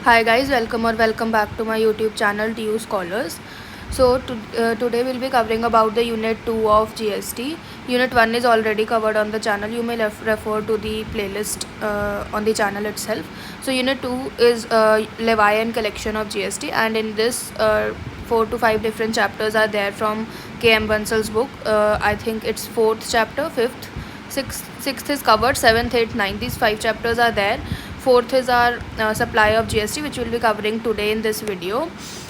Hi guys, welcome back to my YouTube channel TU Scholars. Today we'll be covering about the Unit 2 of GST. Unit 1 is already covered on the channel. You may refer to the playlist on the channel itself. So Unit 2 is Levian collection of GST, and in this 4 to 5 different chapters are there from K.M. Bansal's book. I think it's 4th chapter, 5th, 6th is covered, 7th, 8th, 9th. These 5 chapters are there. 4th is our supply of GST, which we'll be covering today in this video.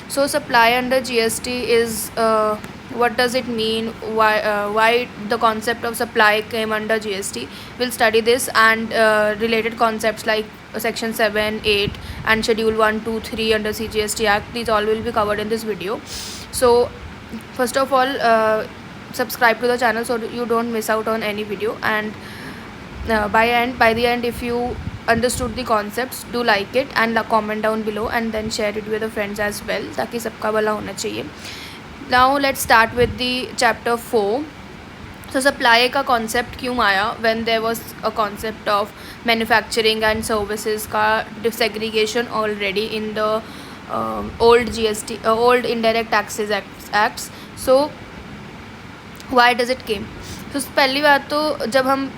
So supply under GST is what does it mean, why the concept of supply came under GST. We'll study this and related concepts like section 7, 8 and schedule 1, 2, 3 under CGST Act. These all will be covered in this video. So first of all, subscribe to the channel so you don't miss out on any video, and by the end, if you understood the concepts, do like it and comment down below and then share it with the friends as well, ताकि सबका भला होना चाहिए. Now let's start with the chapter 4. So supply का concept क्यों आया when there was a concept of manufacturing and services का segregation already in the old GST, old indirect taxes acts. So why does it came? So पहली बात तो जब हम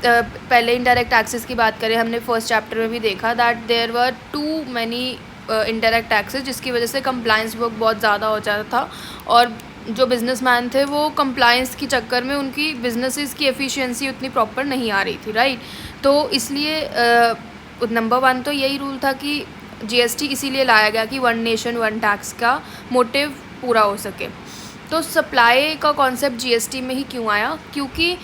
पहले इनडायरेक्ट टैक्सेस की बात करें, हमने फर्स्ट चैप्टर में भी देखा that there were too many indirect taxes, जिसकी वजह से कंप्लाइंस वर्क बहुत ज़्यादा हो जाता था और जो बिजनेसमैन थे वो कंप्लाइंस के चक्कर में उनकी बिजनेसेस की एफिशिएंसी उतनी प्रॉपर नहीं आ रही थी, राइट. तो इसलिए नंबर 1 तो यही रूल था कि जीएसटी इसीलिए लाया गया कि वन नेशन वन टैक्स का मोटिव पूरा हो सके. तो सप्लाई का कॉन्सेप्ट जीएसटी में ही क्यों आया? क्योंकि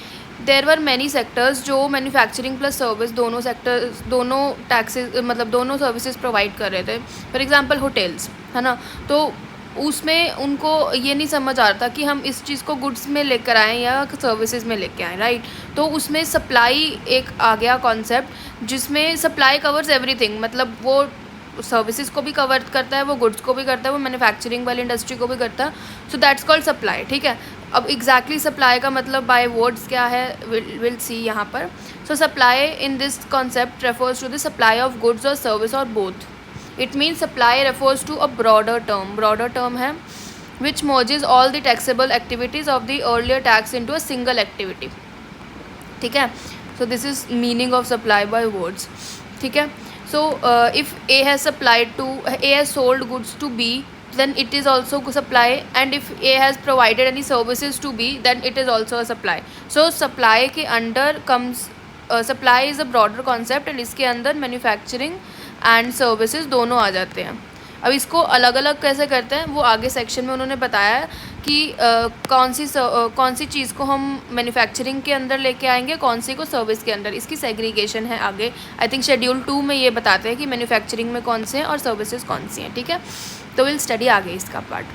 देयर वर मैनी सेक्टर्स जो मैन्युफैक्चरिंग प्लस सर्विस दोनों टैक्सेस मतलब दोनों सर्विसेज प्रोवाइड कर रहे थे. फॉर एग्जांपल होटल्स, है ना. तो उसमें उनको ये नहीं समझ आ रहा था कि हम इस चीज़ को गुड्स में लेकर आएँ या सर्विसेज में लेकर आएँ, राइट. तो उसमें सप्लाई एक आ गया कॉन्सेप्ट जिसमें सप्लाई कवर्स एवरीथिंग, मतलब वो सर्विसेज को भी कवर करता है, वो गुड्स को भी करता है, वो मैन्युफैक्चरिंग वाली इंडस्ट्री को भी करता है. सो दैट्स कॉल्ड सप्लाई, ठीक है. अब एग्जैक्टली सप्लाई का मतलब बाय वर्ड्स क्या है विल सी यहाँ पर. So supply in this concept refers to the supply of goods और सर्विस और both. It means supply refers to a broader term है which merges all the taxable activities of the earlier tax into a single activity, ठीक है. So this is meaning of supply by words, ठीक है. So if A has sold goods to B, then it is also supply, and if A has provided any services to B, then it is also a supply. So supply के अंदर comes supply is a broader concept, and इसके अंदर manufacturing and services दोनों आ जाते हैं. अब इसको अलग अलग कैसे करते हैं वो आगे सेक्शन में उन्होंने बताया है कि कौन सी चीज़ को हम मैन्युफैक्चरिंग के अंदर लेके आएंगे, कौन सी को सर्विस के अंदर. इसकी सेग्रीगेशन है आगे. आई थिंक शेड्यूल 2 में ये बताते हैं कि मैन्युफैक्चरिंग में कौन से हैं और सर्विसेज कौन सी हैं, ठीक है. तो विल स्टडी आगे इसका part.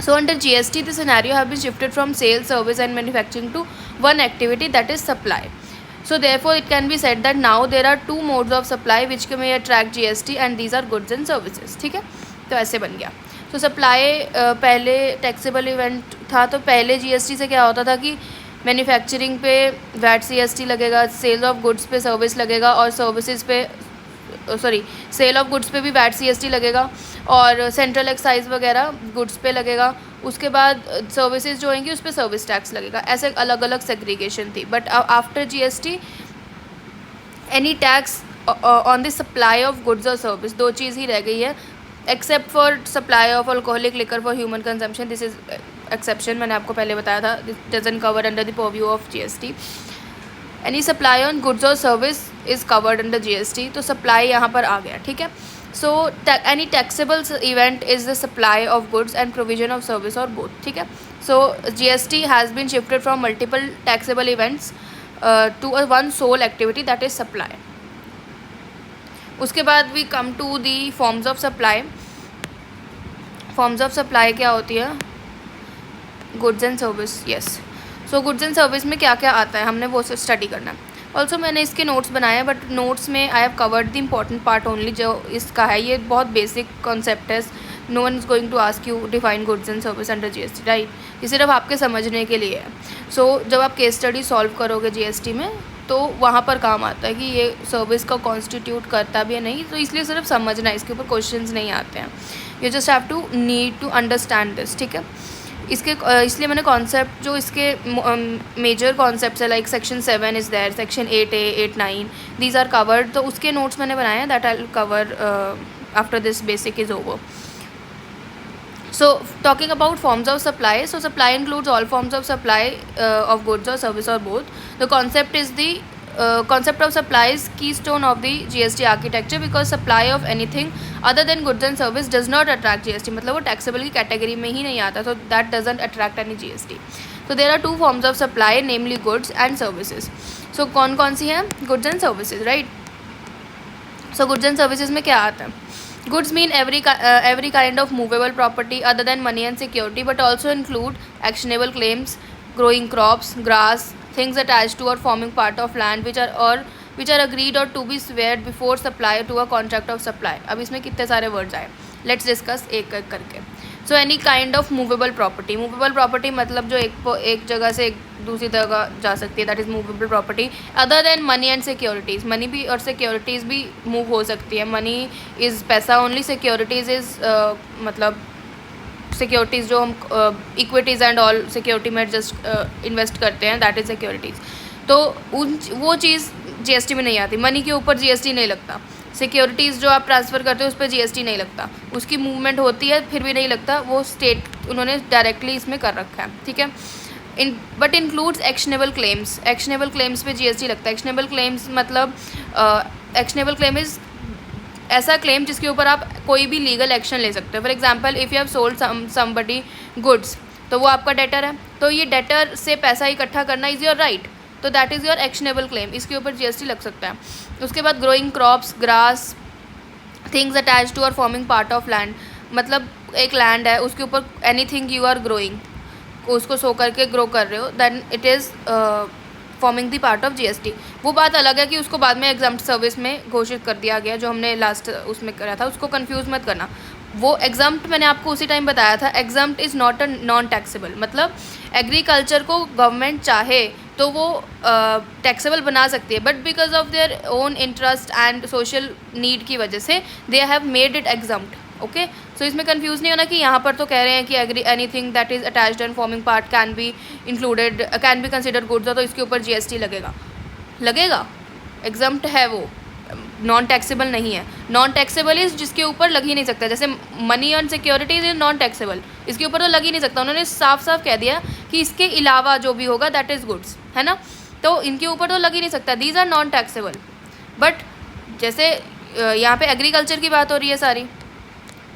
So under GST the scenario have been shifted from sales, service and manufacturing to one activity, that is supply. So therefore it can be said that now there are two modes of supply which may attract GST, and these are goods and services, ठीक है. तो ऐसे बन गया. तो supply पहले taxable event था, तो पहले जीएसटी से क्या होता था कि मैन्युफैक्चरिंग पे वैट सीएसटी लगेगा, सेल ऑफ गुड्स पे सर्विस लगेगा और सर्विसेज पे सेल ऑफ गुड्स पे भी वैट सीएसटी लगेगा और सेंट्रल एक्साइज वगैरह गुड्स पे लगेगा. उसके बाद सर्विसेज जो होंगी उस पर सर्विस टैक्स लगेगा. ऐसे अलग अलग सेग्रीगेशन थी. But after GST any tax on the supply of goods और सर्विस, दो चीज़ ही रह गई है except for supply of alcoholic liquor for human consumption. This is exception, मैंने आपको पहले बताया था. This doesn't cover under the purview of GST. Any supply on goods और service is covered under GST. तो सप्लाई यहाँ पर आ गया, ठीक है. So any taxable event is the supply of goods and provision of service और बोथ, ठीक है. So GST has been shifted from multiple taxable events to a one sole activity, that is supply. उसके बाद we come to the forms of supply. Forms of supply क्या होती है? Goods and service, yes. So goods and service में क्या क्या आता है हमने वो स्टडी करना है. ऑल्सो मैंने इसके नोट्स बनाए हैं, बट नोट्स में I have covered the important part only. जो इसका है ये बहुत बेसिक कॉन्सेप्ट है. No one is going to ask you define goods and service under GST, right. ये सिर्फ आपके समझने के लिए है. सो जब आप केस स्टडी सॉल्व करोगे जीएसटी में तो वहाँ पर काम आता है कि ये सर्विस का कॉन्स्टिट्यूट करता भी है नहीं, तो इसलिए सिर्फ समझना है, इसके ऊपर क्वेश्चंस नहीं आते हैं. You just have to need to understand this. ठीक है, इसके इसलिए मैंने कॉन्सेप्ट जो इसके मेजर कॉन्सेप्ट्स है like section 7 is there, section 8A 8-9 these are covered, तो उसके नोट्स मैंने बनाए हैं. That I will cover after this basic is over. So talking about forms of supply, so supply includes all forms of supply of goods or service or both. The concept is the concept of supply is keystone of the GST architecture because supply of anything other than goods and service does not attract GST. मतलब वो taxable की category में ही नहीं आता, so that doesn't attract any GST. So there are two forms of supply, namely goods and services. So कौन सी हैं? Goods and services, right? So goods and services में क्या आता है? Goods mean every kind of movable property other than money and security, but also include actionable claims, growing crops, grass, things attached to or forming part of land which are agreed or to be sweared before supply to a contract of supply. अब इसमें कितने सारे words आए, let's discuss एक एक करके. So any kind of movable property. Movable property मतलब जो एक जगह से दूसरी जगह जा सकती है, that is movable property. Other than money and securities, money भी और सिक्योरिटीज़ भी मूव हो सकती है. मनी इज़ पैसा ओनली, सिक्योरिटीज़ इज़ मतलब सिक्योरिटीज़ जो हम इक्विटीज़ एंड ऑल सिक्योरिटी में जस्ट इन्वेस्ट करते हैं, दैट इज़ सिक्योरिटीज़. तो वो चीज़ GST में नहीं आती. मनी के ऊपर GST नहीं लगता. सिक्योरिटीज़ जो आप ट्रांसफ़र करते हो उस पर GST नहीं लगता. उसकी मूवमेंट होती है फिर भी नहीं लगता, वो स्टेट उन्होंने डायरेक्टली इसमें कर रखा है. ठीक है, but includes actionable claims. Actionable claims पे GST लगता है. एक्शनेबल क्लेम्स मतलब एक्शनेबल क्लेम इज़ ऐसा क्लेम जिसके ऊपर आप कोई भी लीगल एक्शन ले सकते हो. For example if you have sold somebody goods, तो वो आपका डेटर है, तो ये डेटर से पैसा इकट्ठा करना इज़ योर राइट, तो that is your actionable claim. इसके ऊपर GST लग सकता है. उसके बाद growing crops, grass, things attach to और फॉर्मिंग पार्ट ऑफ लैंड, मतलब एक लैंड है उसके ऊपर एनीथिंग यू आर ग्रोइंग, उसको सो करके ग्रो कर रहे हो, then it is forming the part of GST. वो बात अलग है कि उसको बाद में एग्जाम्प्ट सर्विस में घोषित कर दिया गया, जो हमने लास्ट उसमें करा था, उसको कंफ्यूज मत करना. वो एग्जाम्प्ट मैंने आपको उसी टाइम बताया था. Exempt is not a non taxable, मतलब एग्रीकल्चर को गवर्नमेंट चाहे तो वो टैक्सेबल बना सकती है, but because of their own interest and social need की वजह से they have made it exempt. Okay, so इसमें कंफ्यूज नहीं होना कि यहाँ पर तो कह रहे हैं कि anything that is attached and forming part can be included, can be considered goods, तो इसके ऊपर GST लगेगा. एग्जाम्प्ट है, वो नॉन टैक्सेबल नहीं है. नॉन टैक्सेबल इज़ जिसके ऊपर लग ही नहीं सकता. जैसे money and securities is non taxable, इसके ऊपर तो लग ही नहीं सकता. उन्होंने साफ साफ कह दिया कि इसके अलावा जो भी होगा दैट इज़ गुड्स, है ना, तो इनके ऊपर तो लग ही नहीं सकता. These are non taxable. But जैसे यहाँ पे एग्रीकल्चर की बात हो रही है सारी,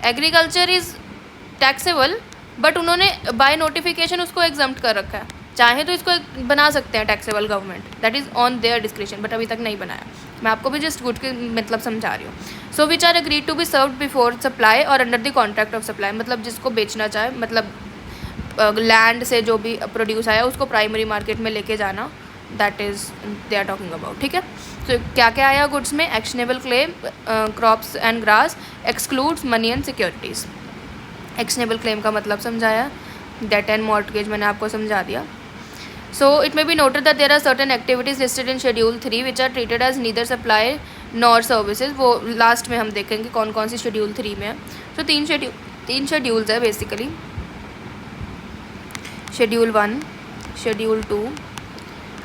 एग्रीकल्चर इज़ टैक्सेबल, बट उन्होंने बाय नोटिफिकेशन उसको एग्जम्प्ट कर रखा है. चाहे तो इसको बना सकते हैं taxable government, that is on their description, but अभी तक नहीं बनाया. मैं आपको भी जस्ट गुड के मतलब समझा रही हूँ. So which are agreed to be served before supply और under the contract of supply, मतलब जिसको बेचना चाहे, मतलब लैंड से जो भी प्रोड्यूस आया उसको प्राइमरी मार्केट में लेके जाना, that is they are talking about. ठीक है, तो क्या क्या आया गुड्स में? Actionable claim, crops and grass, excludes money and securities. Actionable claim का मतलब समझाया, डेट एंड मॉर्टगेज मैंने आपको समझा दिया. So it may be noted that there are certain activities listed in Schedule 3 which are treated as neither supply nor services. वो last में हम देखेंगे कौन कौन सी Schedule 3 में है. तो तीन शेड्यूल्स है basically, Schedule 1, Schedule 2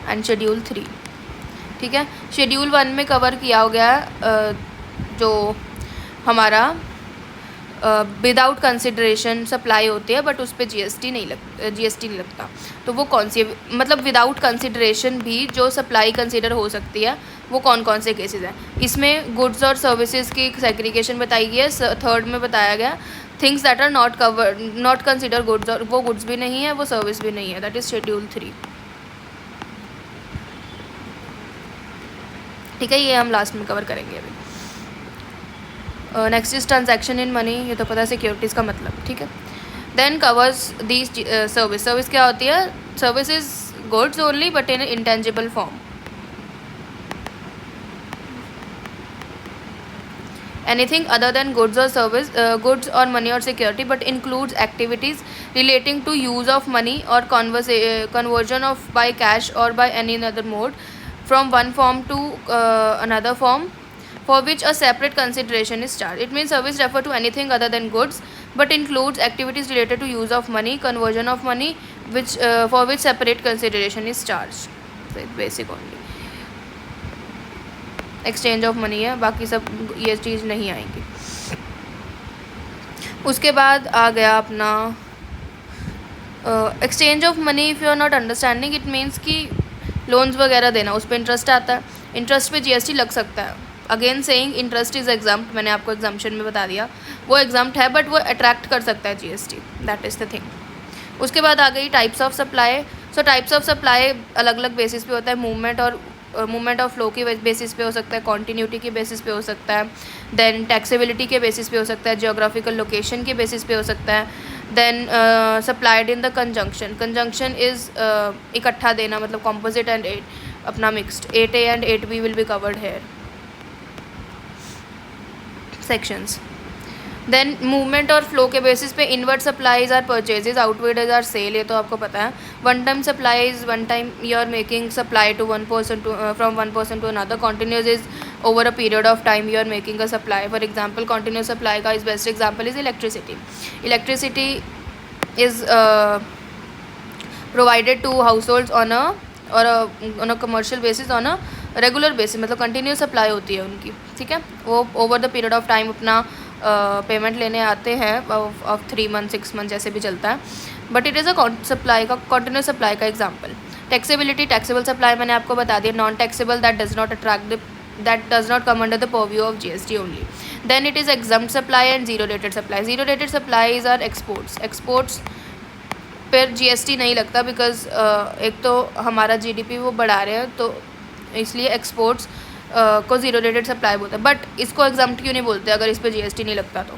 and Schedule 3. ठीक है, Schedule 1 में कवर किया हो गया जो हमारा विदाउट कंसिडरेशन सप्लाई होती है, बट उस पर GST नहीं लगता. तो वो कौन सी, मतलब विदाउट कंसिडरेशन भी जो सप्लाई कंसिडर हो सकती है, वो कौन कौन से केसेस हैं? इसमें गुड्स और सर्विसेज की सेग्रीगेशन बताई गई है. थर्ड में बताया गया things that are not consider goods, और वो गुड्स भी नहीं है, वो सर्विस भी नहीं है, दैट इज़ Schedule 3. ठीक है, ये हम लास्ट में कवर करेंगे अभी. Next is transaction in money, ये तो पता है सिक्योरिटीज़ का मतलब. ठीक है, then covers these service. Service क्या होती है? Service is goods only but in intangible form. Anything other than goods और सर्विस, गुड्स और मनी और security, but includes activities relating to use of money और कन्वर्जन ऑफ बाय कैश और by any other mode from one form to another form for which a separate consideration is charged. It means service refer to anything other than goods but includes activities related to use of money, conversion of money, which for which separate consideration is charged. So it's basic only. Exchange of money है, बाकी सब ये चीज़ नहीं आएंगी. उसके बाद आ गया अपना exchange of money. If you are not understanding, it means कि लोन्स वगैरह देना, उस पर इंटरेस्ट आता है. इंटरेस्ट पे जीएसटी लग सकता है. Again saying interest is exempt, मैंने आपको एग्जाम्पशन में बता दिया, वो एग्जाम्प्ट है बट वो अट्रैक्ट कर सकता है GST. That is the thing. उसके बाद आ गई types of supply. So types of supply अलग अलग बेसिस पे होता है. मूवमेंट ऑफ फ्लो की बेसिस पे हो सकता है, कॉन्टीन्यूटी के बेसिस पे हो सकता है, देन टैक्सेबिलिटी के बेसिस पे हो सकता है, जियोग्राफिकल लोकेशन के बेसिस पे हो सकता है, then supplied in the conjunction. Conjunction is इकट्ठा देना, मतलब कॉम्पोजिट एंड अपना mixed. 8A and 8B will be covered here sections. Then movement और फ्लो के बेसिस पे inward supplies are purchases, outward are sale, ये तो आपको पता है. One time supplies, one time you are making supply to one person to from one person to another. Continuous is over a period of time you are making a supply. For example continuous supply का is best example is electricity. Electricity is provided to households on a commercial basis, on a regular basis, मतलब continuous supply होती है उनकी. ठीक है, वो over the period of time अपना payment लेने आते हैं ऑफ 3 मंथ 6 मंथ जैसे भी चलता है. But it is a supply का कॉन्टिन्यूस सप्लाई का एग्जाम्पल. टैक्सेबिलिटी, टैक्सेबल सप्लाई मैंने आपको बता दिया. Non taxable, that does not come under the purview of GST only. Then it is exempt supply and zero rated supply. Zero rated supplies are exports पर GST नहीं लगता, because एक तो हमारा जीडीपी वो बढ़ा रहे हैं, तो इसलिए एक्सपोर्ट्स को जीरो रेटेड सप्लाई बोलते हैं. बट इसको एग्जाम्प्ट क्यों नहीं बोलते अगर इस पर जीएसटी नहीं लगता तो?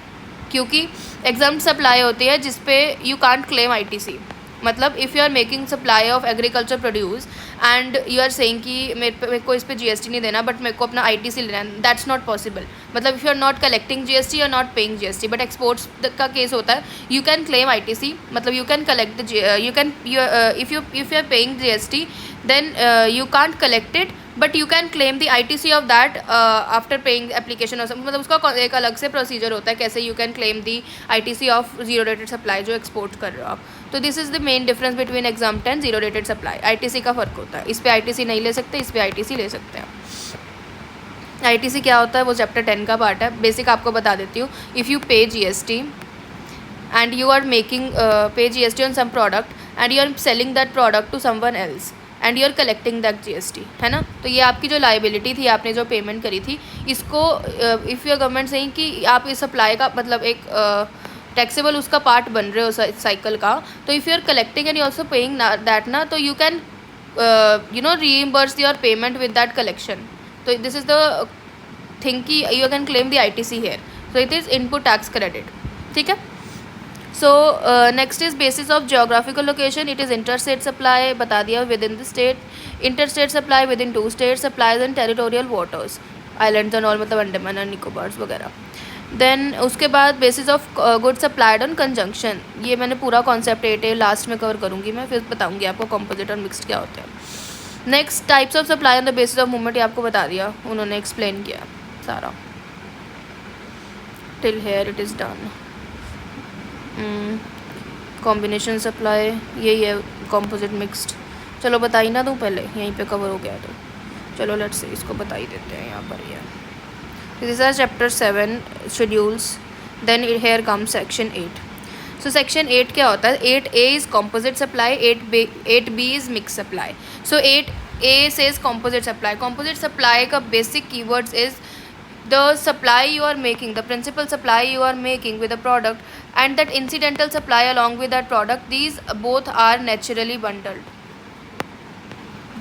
क्योंकि एग्जाम्प्ट सप्लाई होती है जिस पे यू कांट क्लेम आईटीसी. मतलब if you are making supply of agriculture produce and you are saying कि मेरे को इस पर जीएसटी नहीं देना बट मेरे को अपना आईटीसी लेना है, दैट्स नॉट पॉसिबल. मतलब if you are not collecting GST, you are not paying GST. But exports का केस होता है, यू कैन क्लेम आईटीसी, मतलब you can collect if you are paying GST then you can't collect it, but you can claim the ITC of that after paying application or something. मतलब उसका एक अलग से procedure होता है कैसे you can claim the ITC of zero rated supply जो export कर रहे हो आप. तो this is the main difference between exempt and zero rated supply. ITC का फ़र्क होता है. इस पर ITC नहीं ले सकते, इस पर ITC ले सकते हैं. ITC क्या होता है वो चैप्टर 10 का पार्ट है. बेसिक आपको बता देती हूँ. इफ़ यू पे GST and you are making pay GST on some product and you are selling that product to someone else and you are collecting that GST, है ना. तो ये आपकी जो लाइबिलिटी थी, आपने जो पेमेंट करी थी, इसको इफ़ यू गवर्नमेंट सही कि आप इस सप्लाई का मतलब एक टैक्सेबल उसका पार्ट बन रहे हो साइकिल का, तो if you are collecting and you also paying that ना, तो you can reimburse your payment with that collection. तो दिस इज़ द थिंग कि you can claim the ITC here. So it is input tax credit. ठीक है. So next is basis of geographical location. It is interstate supply, बता दिया, within the state. Interstate supply within 2 states, supplies in territorial waters, islands and all, मतलब Andaman and Nicobars वगैरह. Then उसके बाद basis of good supplied on conjunction. ये मैंने पूरा concept 8A last में कवर करूँगी मैं, फिर बताऊँगी आपको कॉम्पोजिट और मिक्सड क्या होते हैं. Next types of supply on the basis of movement, ये आपको बता दिया, उन्होंने एक्सप्लेन किया सारा. Till here it is done. Combination supply यही है, कॉम्पोजिट मिक्स्ड. चलो बता ही ना दूँ पहले, यहीं पे कवर हो गया तो चलो लेट्स से इसको बता ही देते हैं यहाँ पर. ये this are chapter 7 schedules. Then here come section 8. So section 8 क्या होता है? 8A is composite supply, 8B is mix supply. So 8A says composite supply. Composite supply का basic keywords is the supply you are making, the principal supply you are making with a product, and that incidental supply along with that product. These both are naturally bundled.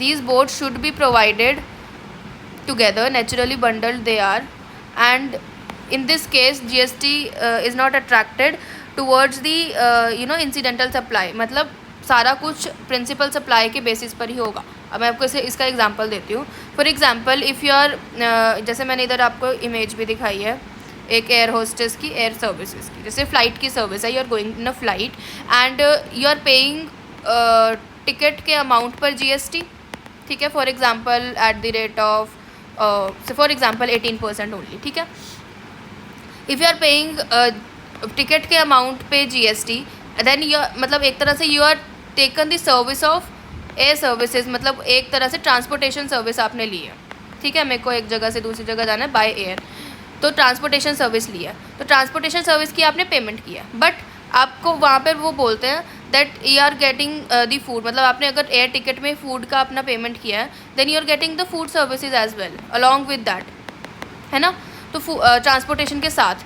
These both should be provided together, naturally bundled they are, and in this case GST is not attracted towards the incidental supply. मतलब सारा कुछ principal supply के basis पर ही होगा. अब मैं आपको इसका एग्जांपल देती हूँ. For example if you are, जैसे मैंने इधर आपको इमेज भी दिखाई है एक एयर होस्टेस की, एयर सर्विसेज की. जैसे फ़्लाइट की सर्विस है, you are going in a flight and you are paying ticket के अमाउंट पर GST. ठीक है, for example at the rate of for example 18% only, ठीक है। इफ़ यू आर पेइंग टिकट के अमाउंट पे GST, देन यू मतलब एक तरह से you are taken the service of air services, मतलब एक तरह से ट्रांसपोर्टेशन सर्विस आपने ली है, ठीक है। मेरे को एक जगह से दूसरी जगह जाना है बाय एयर, तो ट्रांसपोर्टेशन सर्विस ली है, तो ट्रांसपोर्टेशन सर्विस की आपने पेमेंट किया, बट आपको वहाँ पर वो बोलते हैं that you are getting the food, मतलब आपने अगर एयर टिकट में फूड का अपना पेमेंट किया है, then you are getting the food services as well along with that, है ना। तो ट्रांसपोर्टेशन के साथ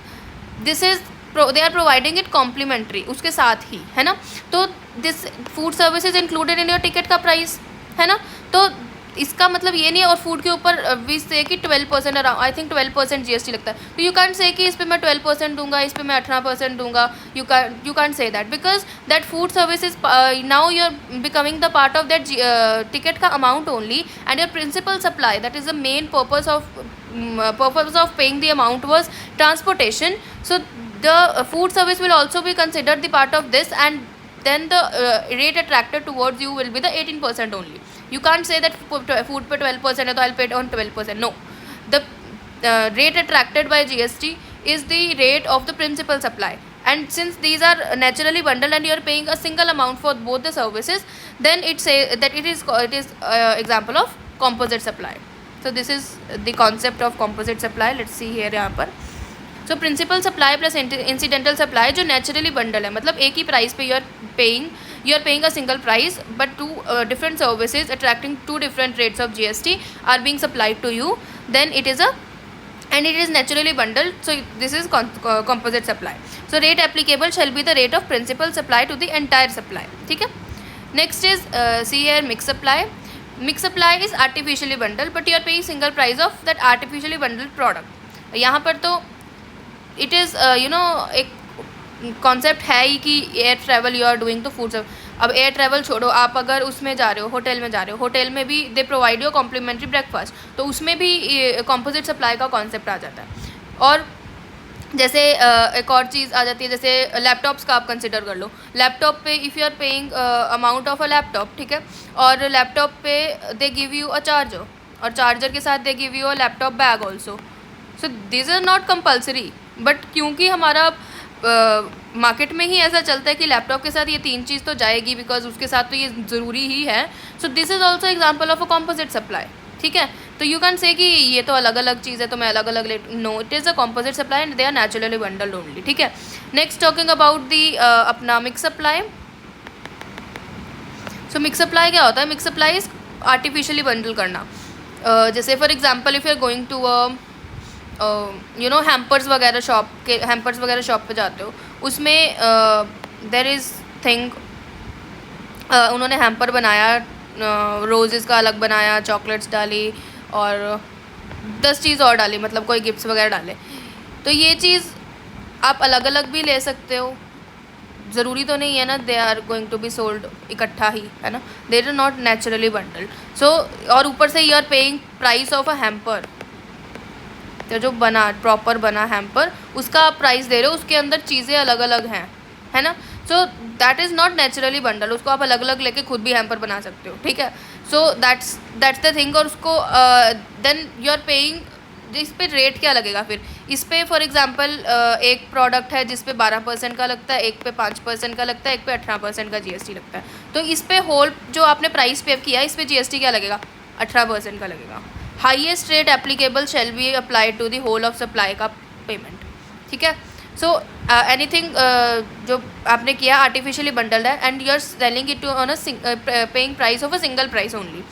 this is they are providing it complimentary, उसके साथ ही, है ना। तो this food services included in your ticket का प्राइस, है ना। तो इसका मतलब ये नहीं है, और फूड के ऊपर वी से कि 12% अराउंड, आई थिंक 12% GST लगता है, तो यू कैंट से कि इस पे मैं 12% दूंगा, इस पे मैं 18% दूंगा, you can't say that, because that food service is now you are becoming the part of that ticket का amount only, and your principal supply, that is the main purpose of paying the amount was transportation. So the food service will also be considered the part of this, and then the rate attracted towards you will be the 18% only. You can't say that food पे 12% है तो I'll pay on 12%. No, the rate attracted by GST is the rate of the principal supply, and since these are naturally bundled and you are paying a single amount for both the services, then it say that it is example of composite supply. So this is the concept of composite supply. Let's see here यहाँ पर. So principal supply plus incidental supply जो naturally bundle है, मतलब एक ही price पे you are paying a single price, but two different services attracting two different rates of GST are being supplied to you, then it is naturally bundled. So this is composite supply. So rate applicable shall be the rate of principal supply to the entire supply, ठीक है। Next is see here mixed supply. Mixed supply is artificially bundled, but you are paying single price of that artificially bundled product. यहाँ पर तो it is एक concept है ही कि air travel you are doing तो फूड सर्विस। अब air travel छोड़ो, आप अगर उसमें जा रहे हो, होटल में जा रहे हो, होटल में भी they provide you complimentary breakfast, तो उसमें भी कॉम्पोजिट सप्लाई का कॉन्सेप्ट आ जाता है। और जैसे एक और चीज़ आ जाती है, जैसे लैपटॉप्स का आप कंसिडर कर लो। लैपटॉप पे if you are paying amount of a laptop, ठीक है, और लैपटॉप पे they give you a charger, और चार्जर के साथ they give you a laptop bag also. So this is not compulsory, but क्योंकि हमारा मार्केट में ही ऐसा चलता है कि लैपटॉप के साथ ये तीन चीज़ तो जाएगी, बिकॉज उसके साथ तो ये ज़रूरी ही है। So this is also example of a composite supply, ठीक है। तो यू कैन से कि ये तो अलग अलग चीज़ है तो मैं अलग अलग ले, no, it is a composite supply and they are naturally bundled only, ठीक है। नेक्स्ट टॉकिंग अबाउट दी अपना mix supply. So mix supply क्या होता है? Mix supply is artificially bundle करना। जैसे for example if you are going to hampers वगैरह shop पे जाते हो, उसमें देर इज़ थिंग, उन्होंने हैम्पर बनाया, रोजेज़ का अलग बनाया, चॉकलेट्स डाली और 10 चीज़ और डाली, मतलब कोई गिफ्ट्स वगैरह डाले। तो ये चीज़ आप अलग अलग भी ले सकते हो, ज़रूरी तो नहीं है ना they are going to be sold इकट्ठा ही, है ना, they are not naturally bundled. So और ऊपर से you are paying price of a hamper, तो जो बना प्रॉपर बना हैम्पर उसका आप प्राइस दे रहे हो, उसके अंदर चीज़ें अलग अलग हैं, है ना। So that is not naturally bundle, उसको आप अलग अलग लेके खुद भी हैम्पर बना सकते हो, ठीक है। So that's the thing. और उसको देन यू आर पेइंग, इस पर रेट क्या लगेगा फिर इस पर? फॉर एग्जांपल एक प्रोडक्ट है जिस पे 12% का लगता है, एक पे 5% का लगता है, एक पे 18% का GST लगता है। तो इस पे होल जो आपने प्राइस पे किया इस पे GST क्या लगेगा? 18% का लगेगा। Highest rate applicable shall be applied to the whole of supply का पेमेंट, ठीक है। सो एनीथिंग जो आपने किया आर्टिफिशियली बंडल्ड है and you are selling it to on a paying price of a single price only,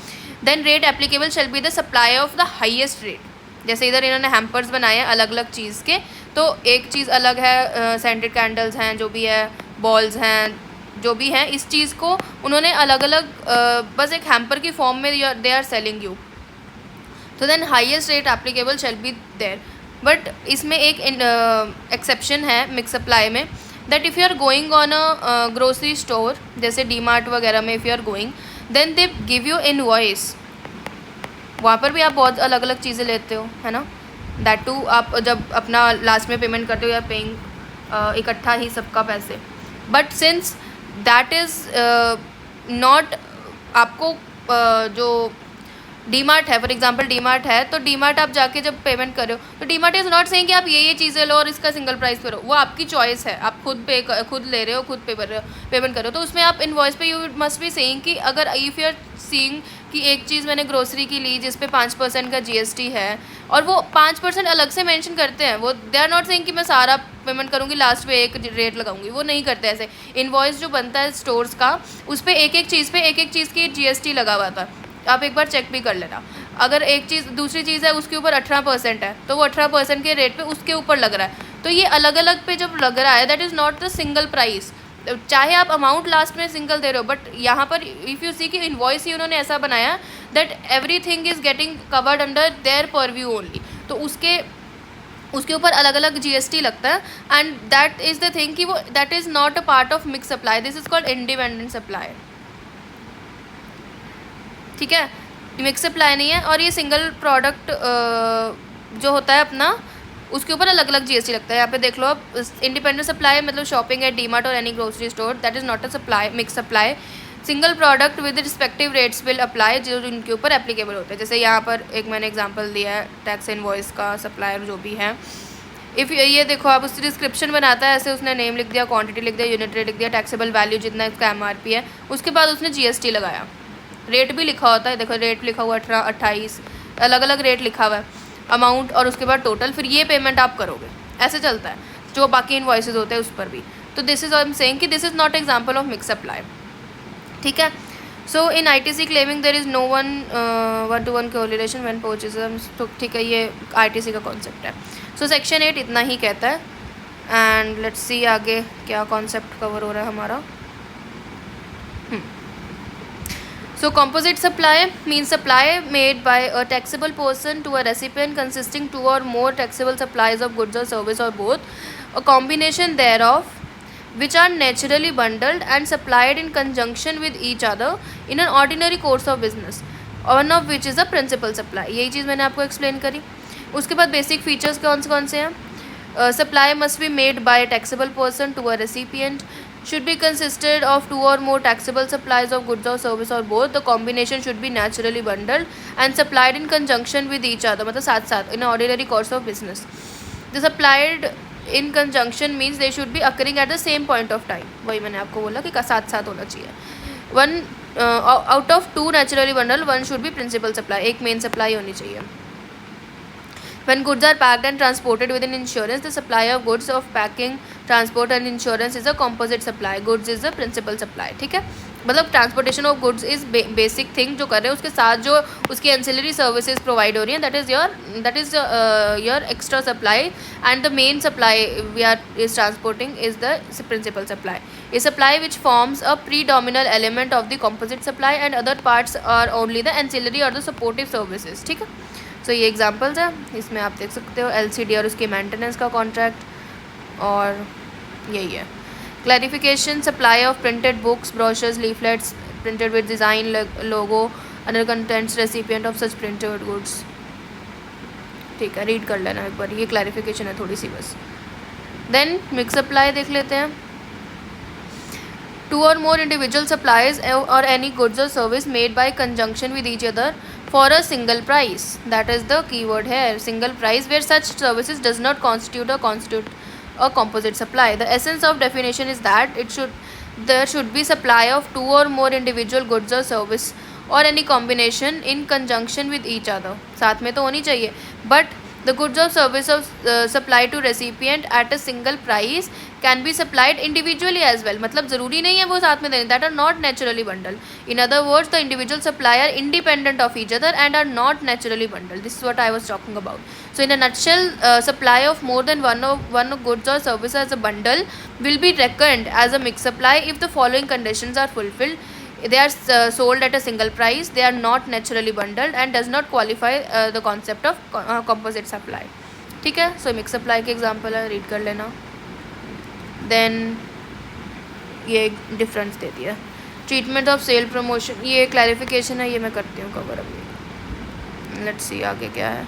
then rate applicable shall be the supply of the highest rate. जैसे इधर इन्होंने hampers बनाए हैं अलग अलग चीज़ के, तो एक चीज़ अलग है, सेंटेड कैंडल्स हैं, जो भी है, बॉल्स हैं, जो भी हैं, इस चीज़ को उन्होंने अलग अलग बस एक हैम्पर की फॉर्म में दे आर सेलिंग यू, तो then highest rate applicable shall be there. But इसमें एक एक्सेप्शन है मिक्स सप्लाई में, that if you are going on a grocery store, जैसे डीमार्ट वगैरह में if you are going, then they give you invoice, वहाँ पर भी आप बहुत अलग अलग चीज़ें लेते हो, है ना। दैट टू आप जब अपना लास्ट में पेमेंट करते हो या पेइंग इकट्ठा ही सबका पैसे, but since that is not आपको जो डी मार्ट है, फॉर एग्जांपल डी मार्ट है, तो डी मार्ट आप जाके जब पेमेंट कर रहे हो तो D mart is not saying कि आप ये चीज़ें लो और इसका सिंगल प्राइस पे लो, वो आपकी चॉइस है, आप खुद ले रहे हो, खुद पेमेंट कर रहे हो, तो उसमें आप इनवॉइस पे यू मस्ट बी सेइंग कि अगर इफ़ यू आर सीइंग कि एक चीज़ मैंने ग्रोसरी की ली जिस पे 5% का जीएसटी है, और वो 5% अलग से मेंशन करते हैं, वो दे आर नॉट सेइंग कि मैं सारा पेमेंट करूँगी लास्ट पे एक रेट लगाऊंगी, वो नहीं करते ऐसे। इनवॉइस जो बनता है स्टोर्स का, उस पर एक एक चीज़ की जीएसटी लगा हुआ था, आप एक बार चेक भी कर लेना। अगर एक चीज़ दूसरी चीज़ है उसके ऊपर 18% है, तो वो 18% के रेट पे उसके ऊपर लग रहा है, तो ये अलग अलग पे जब लग रहा है that is not the single price. चाहे आप अमाउंट लास्ट में सिंगल दे रहे हो, बट यहाँ पर इफ़ यू सी कि इनवॉइस ही उन्होंने ऐसा बनाया that everything is getting covered under their purview only, तो उसके ऊपर अलग अलग जीएसटी लगता है, and that is the thing कि वो that is not a part of mix supply, this is called independent supply. ठीक है, मिक्स सप्लाई नहीं है। और ये सिंगल प्रोडक्ट जो होता है अपना, उसके ऊपर अलग अलग जीएसटी लगता है। यहाँ पे देख लो आप, इंडिपेंडेंट सप्लाई मतलब शॉपिंग एट डीमार्ट और any grocery store, that is not a supply mix supply. Single product with respective rates will apply, जो इनके ऊपर एप्लीकेबल होते हैं। जैसे यहाँ पर एक मैंने एग्जांपल दिया है टैक्स इनवॉइस का, सप्लायर जो भी है। इफ़ ये देखो आप, उसकी डिस्क्रिप्शन बनाता है ऐसे, उसने नेम लिख दिया, क्वांटिटी लिख दिया, यूनिट रेट लिख दिया, टैक्सेबल वैल्यू जितना इसका एमआरपी है, उसके बाद उसने जीएसटी लगाया, रेट भी लिखा होता है, देखो रेट लिखा हुआ 18, 28 अलग अलग रेट लिखा हुआ है, अमाउंट और उसके बाद टोटल, फिर ये पेमेंट आप करोगे। ऐसे चलता है जो बाकी इनवॉइसेज होते हैं उस पर भी। तो this is I am saying कि this is not example of mix supply. ठीक है, so in ITC claiming there is no one to one correlation when purchase, तो ठीक है, ये आईटीसी का कॉन्सेप्ट है। सो सेक्शन 8 इतना ही कहता है, एंड लेट्स सी आगे क्या कॉन्सेप्ट कवर हो रहा है हमारा। So composite supply means supply made by a taxable person to a recipient consisting two or more taxable supplies of goods or service or both, a combination thereof, which are naturally bundled and supplied in conjunction with each other in an ordinary course of business, one of which is a principal supply। यही चीज़ मैंने आपको explain करी। उसके बाद basic features कौन से हैं? Supply must be made by a taxable person to a recipient, should be consisted of two or more taxable supplies of goods or service or both, the combination should be naturally bundled and supplied in conjunction with each other, मतलब साथ साथ, in an ordinary course of business। The supplied in conjunction means they should be occurring at the same point of time, वही मैंने आपको बोला कि साथ साथ होना चाहिए। One out of two naturally bundled, one should be principal supply, एक main supply होनी चाहिए। When goods are packed and transported within insurance, the supply of goods of packing, transport and insurance is a composite supply, goods is the principal supply। ठीक है, मतलब transportation of goods is basic thing जो कर रहे हैं, उसके साथ जो उसकी एंसिलरी सर्विसेज प्रोवाइड हो रही हैं, that is your extra supply, and the main supply we are is transporting is the principal supply. A supply which forms a predominant element of the composite supply and other parts are only the ancillary or the supportive services. ठीक है, सो ये examples हैं, इसमें आप देख सकते हो LCD और उसकी मेंटेनेंस का कॉन्ट्रैक्ट, और यही है। Clarification, supply of printed books, brochures, leaflets printed with design, logo, other contents, recipient of such printed goods. ठीक है, रीड कर लेना एक बार, ये क्लैरिफिकेशन है थोड़ी सी बस। देन मिक्स सप्लाई देख लेते हैं। टू और मोर इंडिविजुअल सप्लाईज और एनी गुड्स और service made by conjunction with each other for a single price, that is the keyword here, single price, where such services does not constitute a composite supply. The essence of definition is that there should be supply of two or more individual goods or service or any combination in conjunction with each other, साथ में तो होनी चाहिए, but the goods or service of supply to recipient at a single price can be supplied individually as well, मतलब ज़रूरी नहीं है वो साथ में देने, that are not naturally bundled. In other words, the individual supply are independent of each other and are not naturally bundled. This is what I was talking about. So in a nutshell, supply of more than one goods or service as a bundle will be reckoned as a mixed supply if the following conditions are fulfilled. They are sold at a single price, they are not naturally bundled and does not qualify the concept of composite supply. ठीक है, so mixed supply के example है, read कर लेना। Then ये difference दे दिया। Treatment of cell promotion, ये clarification है, ये मैं करती हूँ कवर अभी। लेट्स सी आगे क्या है,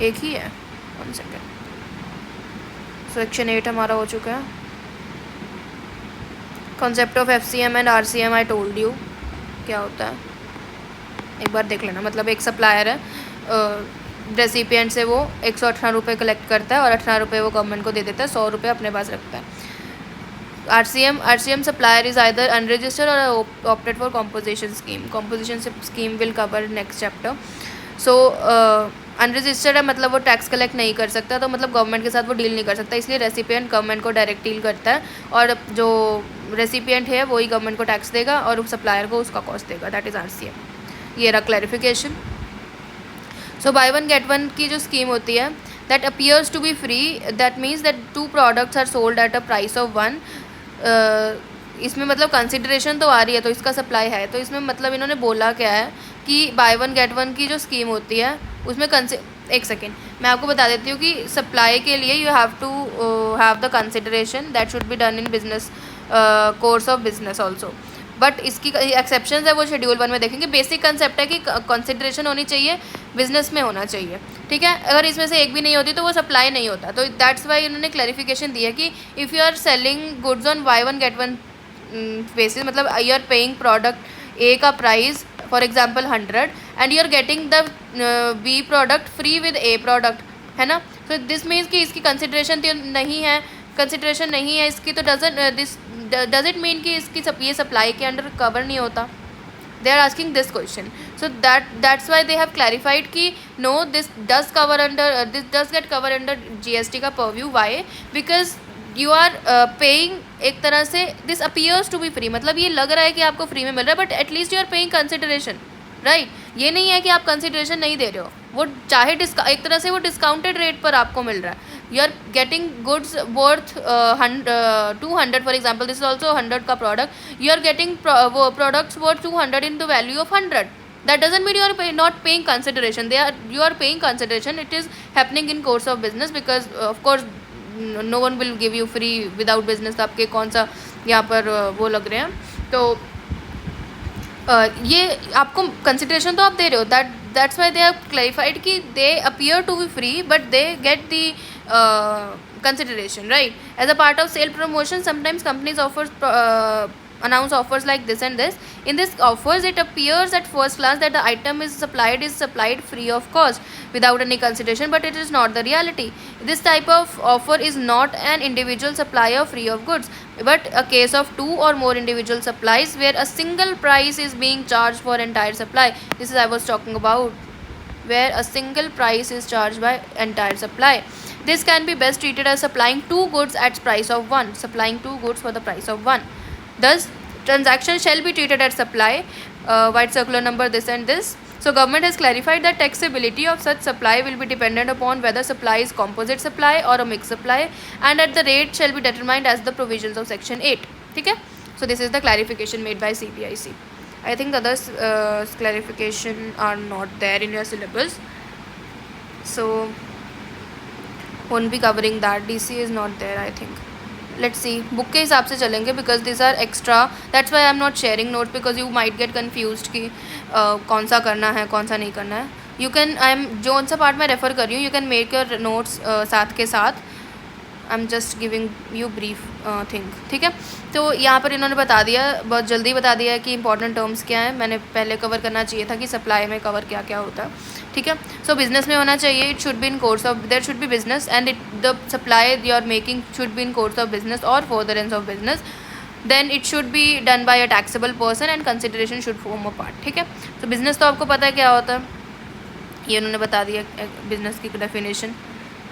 एक ही है, 1 सेकेंड। सेक्शन 8 हमारा हो चुका है। Concept of FCM and RCM I told you क्या होता है। एक बार देख लेना। मतलब एक सप्लायर है, रेसिपिएंट से वो 118 रुपये कलेक्ट करता है और 18 रुपये वो गवर्नमेंट को दे देता है, 100 रुपये अपने पास रखता है। RCM supplier is either unregistered or opted for composition scheme. Composition scheme will cover next chapter. So unregistered है, मतलब वो टैक्स कलेक्ट नहीं कर सकता, तो मतलब गवर्नमेंट के साथ वो डील नहीं कर सकता, इसलिए रेसिपिएंट गवर्नमेंट को डायरेक्ट डील करता है और जो रेसिपिएंट है वही गवर्नमेंट को टैक्स देगा और सप्लायर को उसका कॉस्ट देगा। That is RCM। ये रहा clarification. So buy one get one की जो स्कीम होती है, that appears to be free, that means that 2 products are sold at a price of 1। इसमें मतलब कंसिडरेशन तो आ रही है, तो इसका सप्लाई है, तो इसमें मतलब इन्होंने बोला क्या है कि बाय वन गेट वन की जो स्कीम होती है उसमें एक सेकेंड मैं आपको बता देती हूँ कि सप्लाई के लिए you have to have the consideration that should be done in business course of business also. But इसकी एक्सेप्शंस है वो शेड्यूल 1 में देखेंगे। बेसिक कंसेप्ट है कि कंसिडरेशन होनी चाहिए, बिजनेस में होना चाहिए, ठीक है। अगर इसमें से एक भी नहीं होती तो वो सप्लाई नहीं होता। तो दैट्स वाई उन्होंने क्लैरिफिकेशन दी है कि if you are selling goods on buy one get one basis, मतलब you are paying product A का price for example 100 and you are getting the B product free with A product, है ना। तो this means कि इसकी consideration नहीं है, consideration नहीं है इसकी, तो डज इट मीन कि इसकी ये सप्लाई के अंडर कवर नहीं होता। They are asking this question, so that's why they have clarified कि no, this does get cover under GST का purview. Why? Because you are paying, एक तरह से this appears to be free, मतलब ये लग रहा है कि आपको फ्री में मिल रहा है, but at least you are paying consideration, right. ये नहीं है कि आप कंसिडरेशन नहीं दे रहे हो, वो चाहे एक तरह से वो डिस्काउंटेड रेट पर आपको मिल रहा है। You are getting goods worth 200 for example, this is also 100 का product, you are getting products worth 200 in the value of 100। That doesn't mean you are not paying consideration. You are paying consideration. It is happening in course of business because of course no one will give you free without business. तो आपके कौन सा यहाँ पर वो लग रहे हैं, तो ये आपको कंसिडरेशन तो आप दे रहे हो। That's why they have clarified कि they appear to be free but they get the consideration, right? As a part of sale promotion, sometimes companies announce offers like this and this. In this offers, it appears at first glance that the item is supplied free of cost without any consideration, but it is not the reality. This type of offer is not an individual supplier free of goods, but a case of 2 or more individual supplies where a single price is being charged for entire supply. This is I was talking about, where a single price is charged by entire supply. This can be best treated as supplying 2 goods at price of 1, supplying 2 goods for the price of 1. Thus, transaction shall be treated as supply, white circular number this and this. So, government has clarified that taxability of such supply will be dependent upon whether supply is composite supply or a mixed supply, and at the rate shall be determined as the provisions of section 8. ठीक है? So, this is the clarification made by CBIC. I think the others clarification are not there in your syllabus. So, won't be covering that. DC is not there, I think. Let's see, book के हिसाब से चलेंगे because this are extra, that's why I am not sharing note because you might get confuse कि कौन सा करना है कौन सा नहीं करना है। यू कैन, आई एम जो सा पार्ट मैं रेफ़र कर रही हूँ, you can make your notes साथ के साथ। I am just giving you brief thing, ठीक है। तो यहाँ पर इन्होंने बता दिया, बहुत जल्दी बता दिया है कि इंपॉर्टेंट टर्म्स क्या है। मैंने पहले कवर करना चाहिए था कि सप्लाई में कवर क्या क्या होता है, ठीक है। सो बिजनेस में होना चाहिए, it should be in course of, there should be business and the supply you are making should be in course of business or furtherance of business, then it should be done by a taxable person and consideration should form a part, ठीक है। तो business तो आपको पता है क्या होता है, ये उन्होंने बता दिया बिजनेस की डेफिनेशन,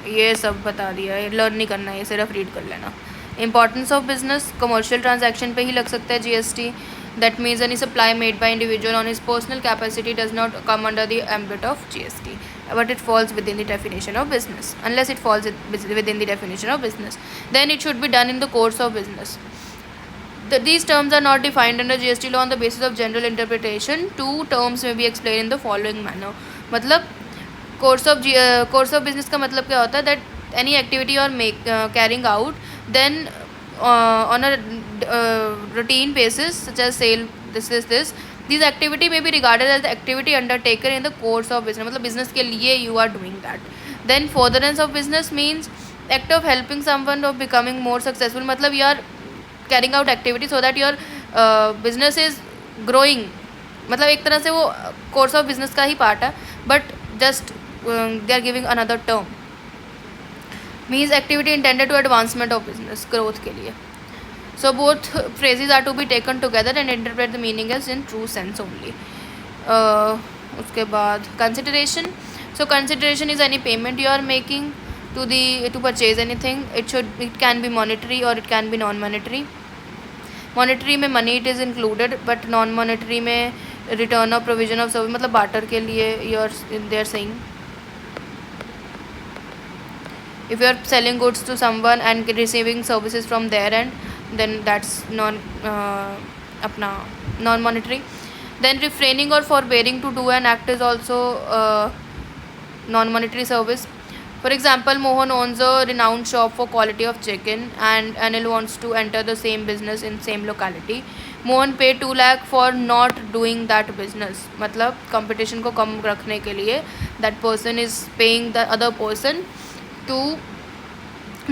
ये सब बता दिया है, लर्न नहीं करना है, ये सिर्फ रीड कर लेना। Importance of business, commercial transaction पे ही लग सकता है GST। That means any supply made by individual on his personal capacity does not come under the ambit of GST, but it falls within the definition of business, unless it falls within the definition of business, then it should be done in the course of business. These terms are not defined under GST law on the basis of general interpretation. 2 terms may be explained in the following manner. मतलब course of business का मतलब क्या होता है, that any activity or carrying out then on a routine basis such as sale this activity may be regarded as the activity undertaken in the course of business, मतलब business के लिए you are doing that. Then furtherance of business means act of helping someone of becoming more successful, मतलब you are carrying out activity so that your business is growing मतलब एक तरह से वो course of business का ही part है, but just they are giving another term. Means activity intended to advancement of business, growth के लिए। So both phrases are to be taken together and interpret the meaning as in true sense only. उसके बाद consideration. So consideration is any payment you are making to purchase anything. It can be monetary or it can be non-monetary. Monetary में money it is included, but non-monetary में return or provision of service, मतलब barter के लिए they are saying if you are selling goods to someone and receiving services from their end, then that's non-monetary. Then refraining or forbearing to do an act is also non-monetary service. For example, Mohan owns a renowned shop for quality of chicken and Anil wants to enter the same business in same locality. Mohan paid 2 lakh for not doing that business. मतलब competition को कम रखने के लिए that person is paying the other person to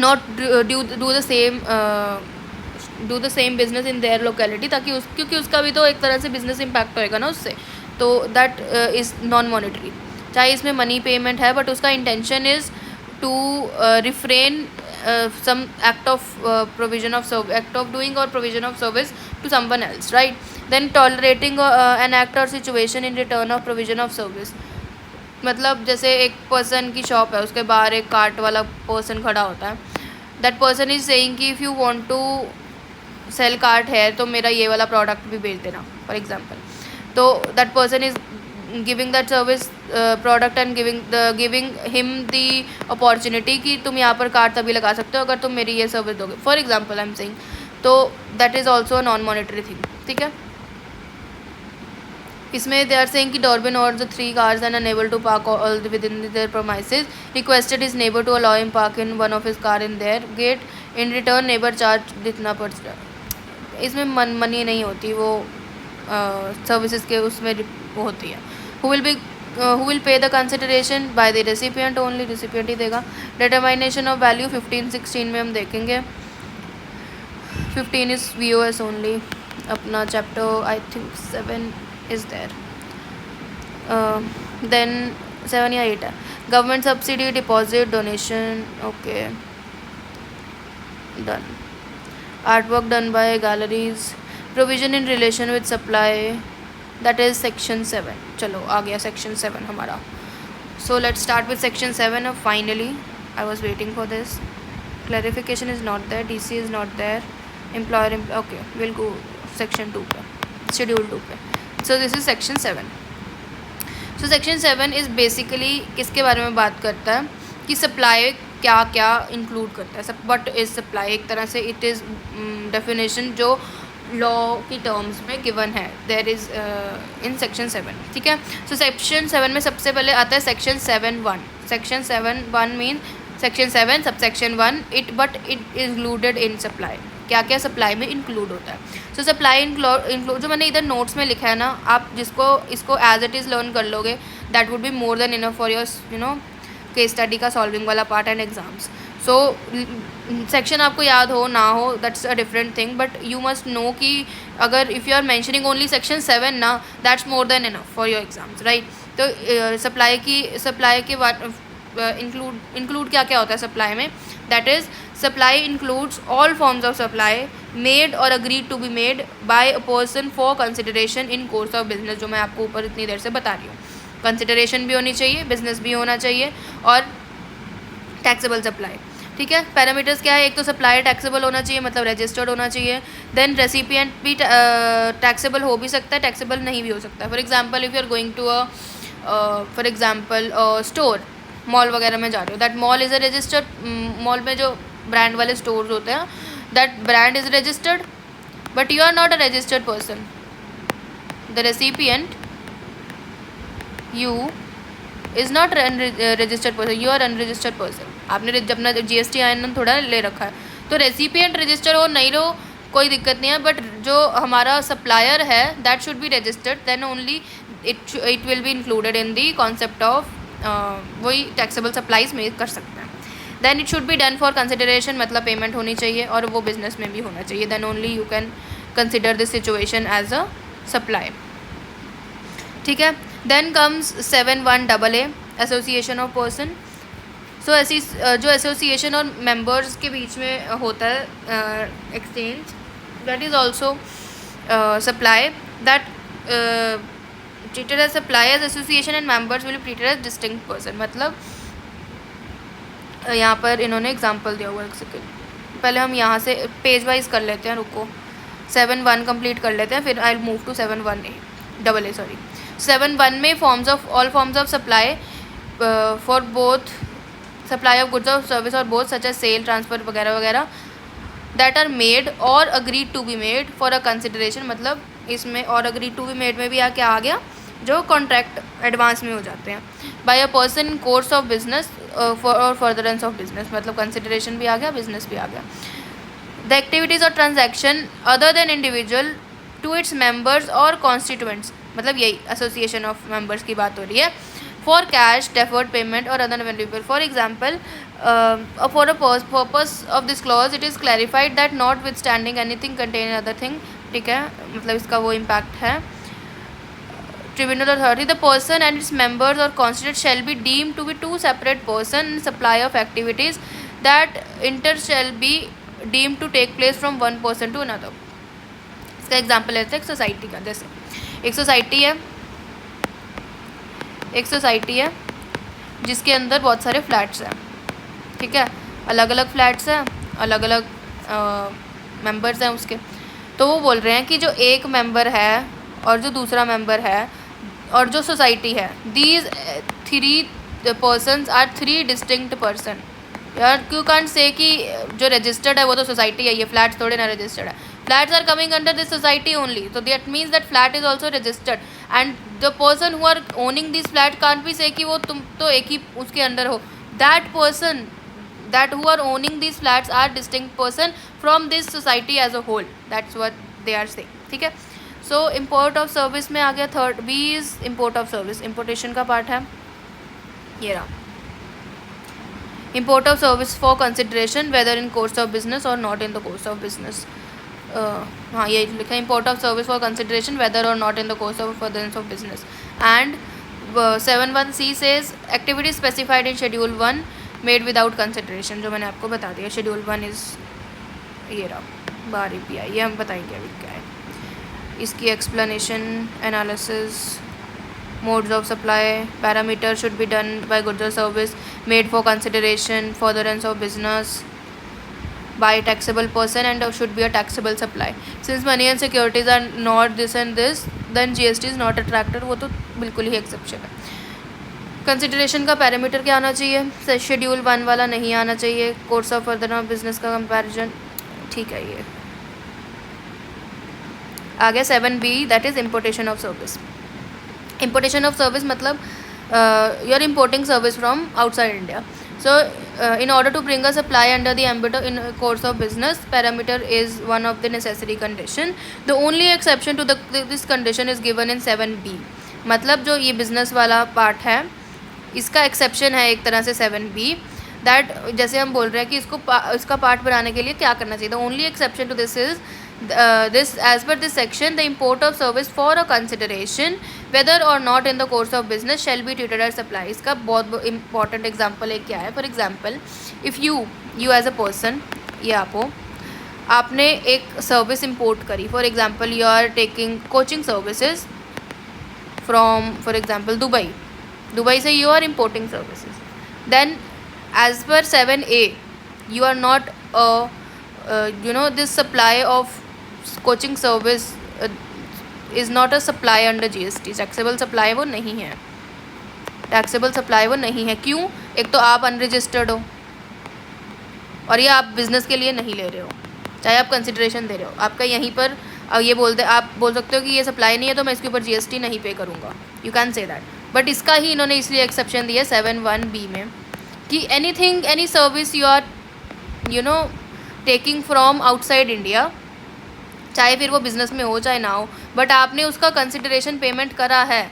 not do the same business in their locality, ताकि क्योंकि उसका भी तो एक तरह से business impact होएगा ना उससे, तो that is non-monetary. चाहे इसमें मनी पेमेंट है बट उसका intention is to refrain some act of provision of service, act of doing or provision of service to someone else, right? Then tolerating an act or situation in return of provision of service. मतलब जैसे एक person की shop है, उसके बाहर एक cart वाला person खड़ा होता है, दैट पर्सन इज सेइंग कि if you want to sell cart है तो मेरा ये वाला प्रोडक्ट भी बेच देना, फॉर एग्जांपल. तो that person is giving that service product and giving him the opportunity कि तुम यहाँ पर कार्ड तभी लगा सकते हो अगर तुम मेरी ये सर्विस दोगे, for example I am saying. तो that is also non monetary thing. ठीक है. इसमें दे आर सेइंग कि डॉर्बिन और the 3 cars and unable to park all within their premises, requested his neighbour to allow him park in one of his car in their gate. In return neighbour charge इतना पर. इसमें money नहीं होती, वो services के उसमें वो होती है. who will pay the consideration by the recipient only, recipient ही देगा. determination of value 15-16 में हम देखेंगे. 15 is VOS only. अपना chapter I think 7 is there. Then 7 या 8 है. government subsidy, deposit, donation. okay, done. artwork done by galleries. provision in relation with supply, that is section 7. चलो आ गया section 7 हमारा. so let's start with section 7. finally I was waiting for this. clarification is not there, DC is not there, employer okay, we'll go section 2 पे, schedule 2 पे. so this is section 7. so section 7 is basically किसके बारे में बात करता है कि supply क्या क्या इंक्लूड करता है. वट इज़ सप्लाई, एक तरह से इट इज़ डेफिनेशन जो लॉ की टर्म्स में गिवन है. There is in section 7. ठीक है. सो सेक्शन 7 में सबसे पहले आता है section 7(1). Section 7(1) mean section 7 sub section 1 it included in supply. क्या क्या सप्लाई में इंक्लूड होता है. सो सप्लाई इंक्लूड जो मैंने इधर नोट्स में लिखा है ना, आप इसको एज इट इज़ लर्न कर लोगे, that would be more than enough for your case study का सॉल्विंग वाला part and exams. So section आपको याद हो ना हो that's a different thing, but you must know कि अगर if you are mentioning only section 7 ना, that's more than enough for your exams, right. तो सप्लाई के इंक्लूड क्या क्या होता है सप्लाई में. That is supply includes all forms of supply made or agreed to be made by a person for consideration in course of business, जो मैं आपको ऊपर इतनी देर से बता रही हूँ. कंसिडरेशन भी होनी चाहिए, बिजनेस भी होना चाहिए, और टैक्सेबल सप्लाई. ठीक है. पैरामीटर्स क्या है, एक तो सप्लायर टैक्सेबल होना चाहिए, मतलब रजिस्टर्ड होना चाहिए. देन रेसिपिएंट भी टैक्सेबल हो भी सकता है, टैक्सेबल नहीं भी हो सकता है. For example if you are going to for example store, mall वगैरह में जा रहे हो, that mall is a registered. Mall में जो ब्रांड वाले स्टोर्स होते हैं, that brand is registered, but you are not a registered person. The recipient you is not registered person, you are unregistered person. आपने अपना GST आयन थोड़ा ले रखा है, तो रेसिपिएंट रजिस्टर हो नहीं रहो कोई दिक्कत नहीं है, बट जो हमारा सप्लायर है that should be registered, then only it will be included in the concept of वही टैक्सेबल सप्लाईज में कर सकते हैं. Then it should be done for consideration, मतलब पेमेंट होनी चाहिए और वो बिजनेस में भी होना चाहिए. Then only you can consider this situation as a supply. ठीक है। Then comes 7(1) association of person. So ऐसी जो एसोसिएशन और मेंबर्स के बीच में होता है exchange, that is also supply, that treated as supply as association and members will be treated as distinct person। मतलब यहाँ पर इन्होंने एग्जांपल दिया हुआ है। एक सेकेंड, पहले हम यहाँ से पेज वाइज कर लेते हैं, रुको 7(1) कंप्लीट कर लेते हैं, फिर I move to 7(1)(a) sorry. 7(1) में forms of all forms of supply for both supply of goods और सर्विस और both such as sale, transfer वगैरह वगैरह, that are made or agreed to be made for a consideration. मतलब इसमें और agreed to be made में भी क्या आ गया, जो कॉन्ट्रैक्ट एडवांस में हो जाते हैं, by a person in course of business or furtherance of business. मतलब कंसिडरेशन भी आ गया, बिजनेस भी आ गया। द एक्टिविटीज़ और transaction other than individual to its members or constituents, मतलब यही एसोसिएशन ऑफ मेंबर्स की बात हो रही है, फॉर कैश, डेफर्ड पेमेंट और other variable. For example, for a purpose of this clause it is clarified that not with standing anything contain other thing. ठीक है, मतलब इसका वो इम्पैक्ट है। Tribunal authority, the person and its members or constituents shall be deemed to be two separate persons in supply of activities that inter shall be deemed to take place from one person to another। इसका example लेते हैं एक society का। जैसे एक society है जिसके अंदर बहुत सारे फ्लैट्स हैं, ठीक है, अलग अलग फ्लैट्स हैं, अलग अलग मेंबर्स हैं उसके। तो वो बोल रहे हैं कि जो एक मेंबर है और जो दूसरा मेंबर है और जो सोसाइटी है, these 3 persons are 3 distinct person. यार यू कैंट से कि जो रजिस्टर्ड है वो तो सोसाइटी है, ये फ्लैट्स थोड़े ना रजिस्टर्ड है। Flats are coming under this society only, so that means that flat is also registered and the person who are owning this flat can't be say कि वो तुम तो एक ही उसके अंदर हो। that person that who are owning these flats are distinct person from this society as a whole, that's what they are saying। ठीक है, सो इम्पोर्ट ऑफ सर्विस में आ गया। Third B is import of service, importation का part है ये रहा। Import of service for consideration whether in course of business or not in the course of business. हाँ ये लिखा है, import of service for consideration whether or not in the course of furtherance of business. And 7(1) says activity specified in schedule 1 made without consideration, जो मैंने आपको बता दिया। Schedule 1 is ये रहा, 12 API, ये हम बताएंगे अभी क्या है। इसकी explanation, analysis, modes of supply, parameter should be done by goods और service made for consideration, furtherance of business by taxable person and should be a taxable supply. Since money and securities are not this and this, then GST is not attracted, वो तो बिल्कुल ही exception है। Consideration का parameter क्या आना चाहिए, schedule 1 वाला नहीं आना चाहिए। Course of further of business का कंपैरिजन, ठीक है। ये आ गया 7(b), that is importation of service. Importation of service मतलब you are importing service from outside India. So in order to bring a supply under the ambit of in course of business, parameter is one of the necessary condition. The only exception to this condition is given in 7(b). मतलब जो ये business वाला part है इसका exception है एक तरह से 7(b), दैट जैसे हम बोल रहे हैं कि इसका पार्ट बनाने के लिए क्या करना चाहिए। The only exception to this is this as per this section, the import of service for a consideration whether or not in the course of business shall be treated as supply। इसका बहुत important example एक क्या है, for example if you as a person, ये आपने एक service import करी, for example you are taking coaching services from for example Dubai से you are importing services, then as per 7(a) you are not this supply of coaching service is not a supply under GST। Taxable supply वो नहीं है, taxable supply वो नहीं है। क्यों? एक तो आप अनरजिस्टर्ड हो और ये आप बिज़नेस के लिए नहीं ले रहे हो, चाहे आप कंसिडरेशन दे रहे हो। आपका यहीं पर ये आप बोल सकते हो कि ये सप्लाई नहीं है तो मैं इसके ऊपर GST नहीं पे करूँगा, you can say that. But इसका ही इन्होंने इसलिए एक्सेप्शन दिया 7(1)(b) में कि anything any service you are taking from outside India, चाहे फिर वो बिज़नेस में हो चाहे ना हो, बट आपने उसका कंसिडरेशन पेमेंट करा है,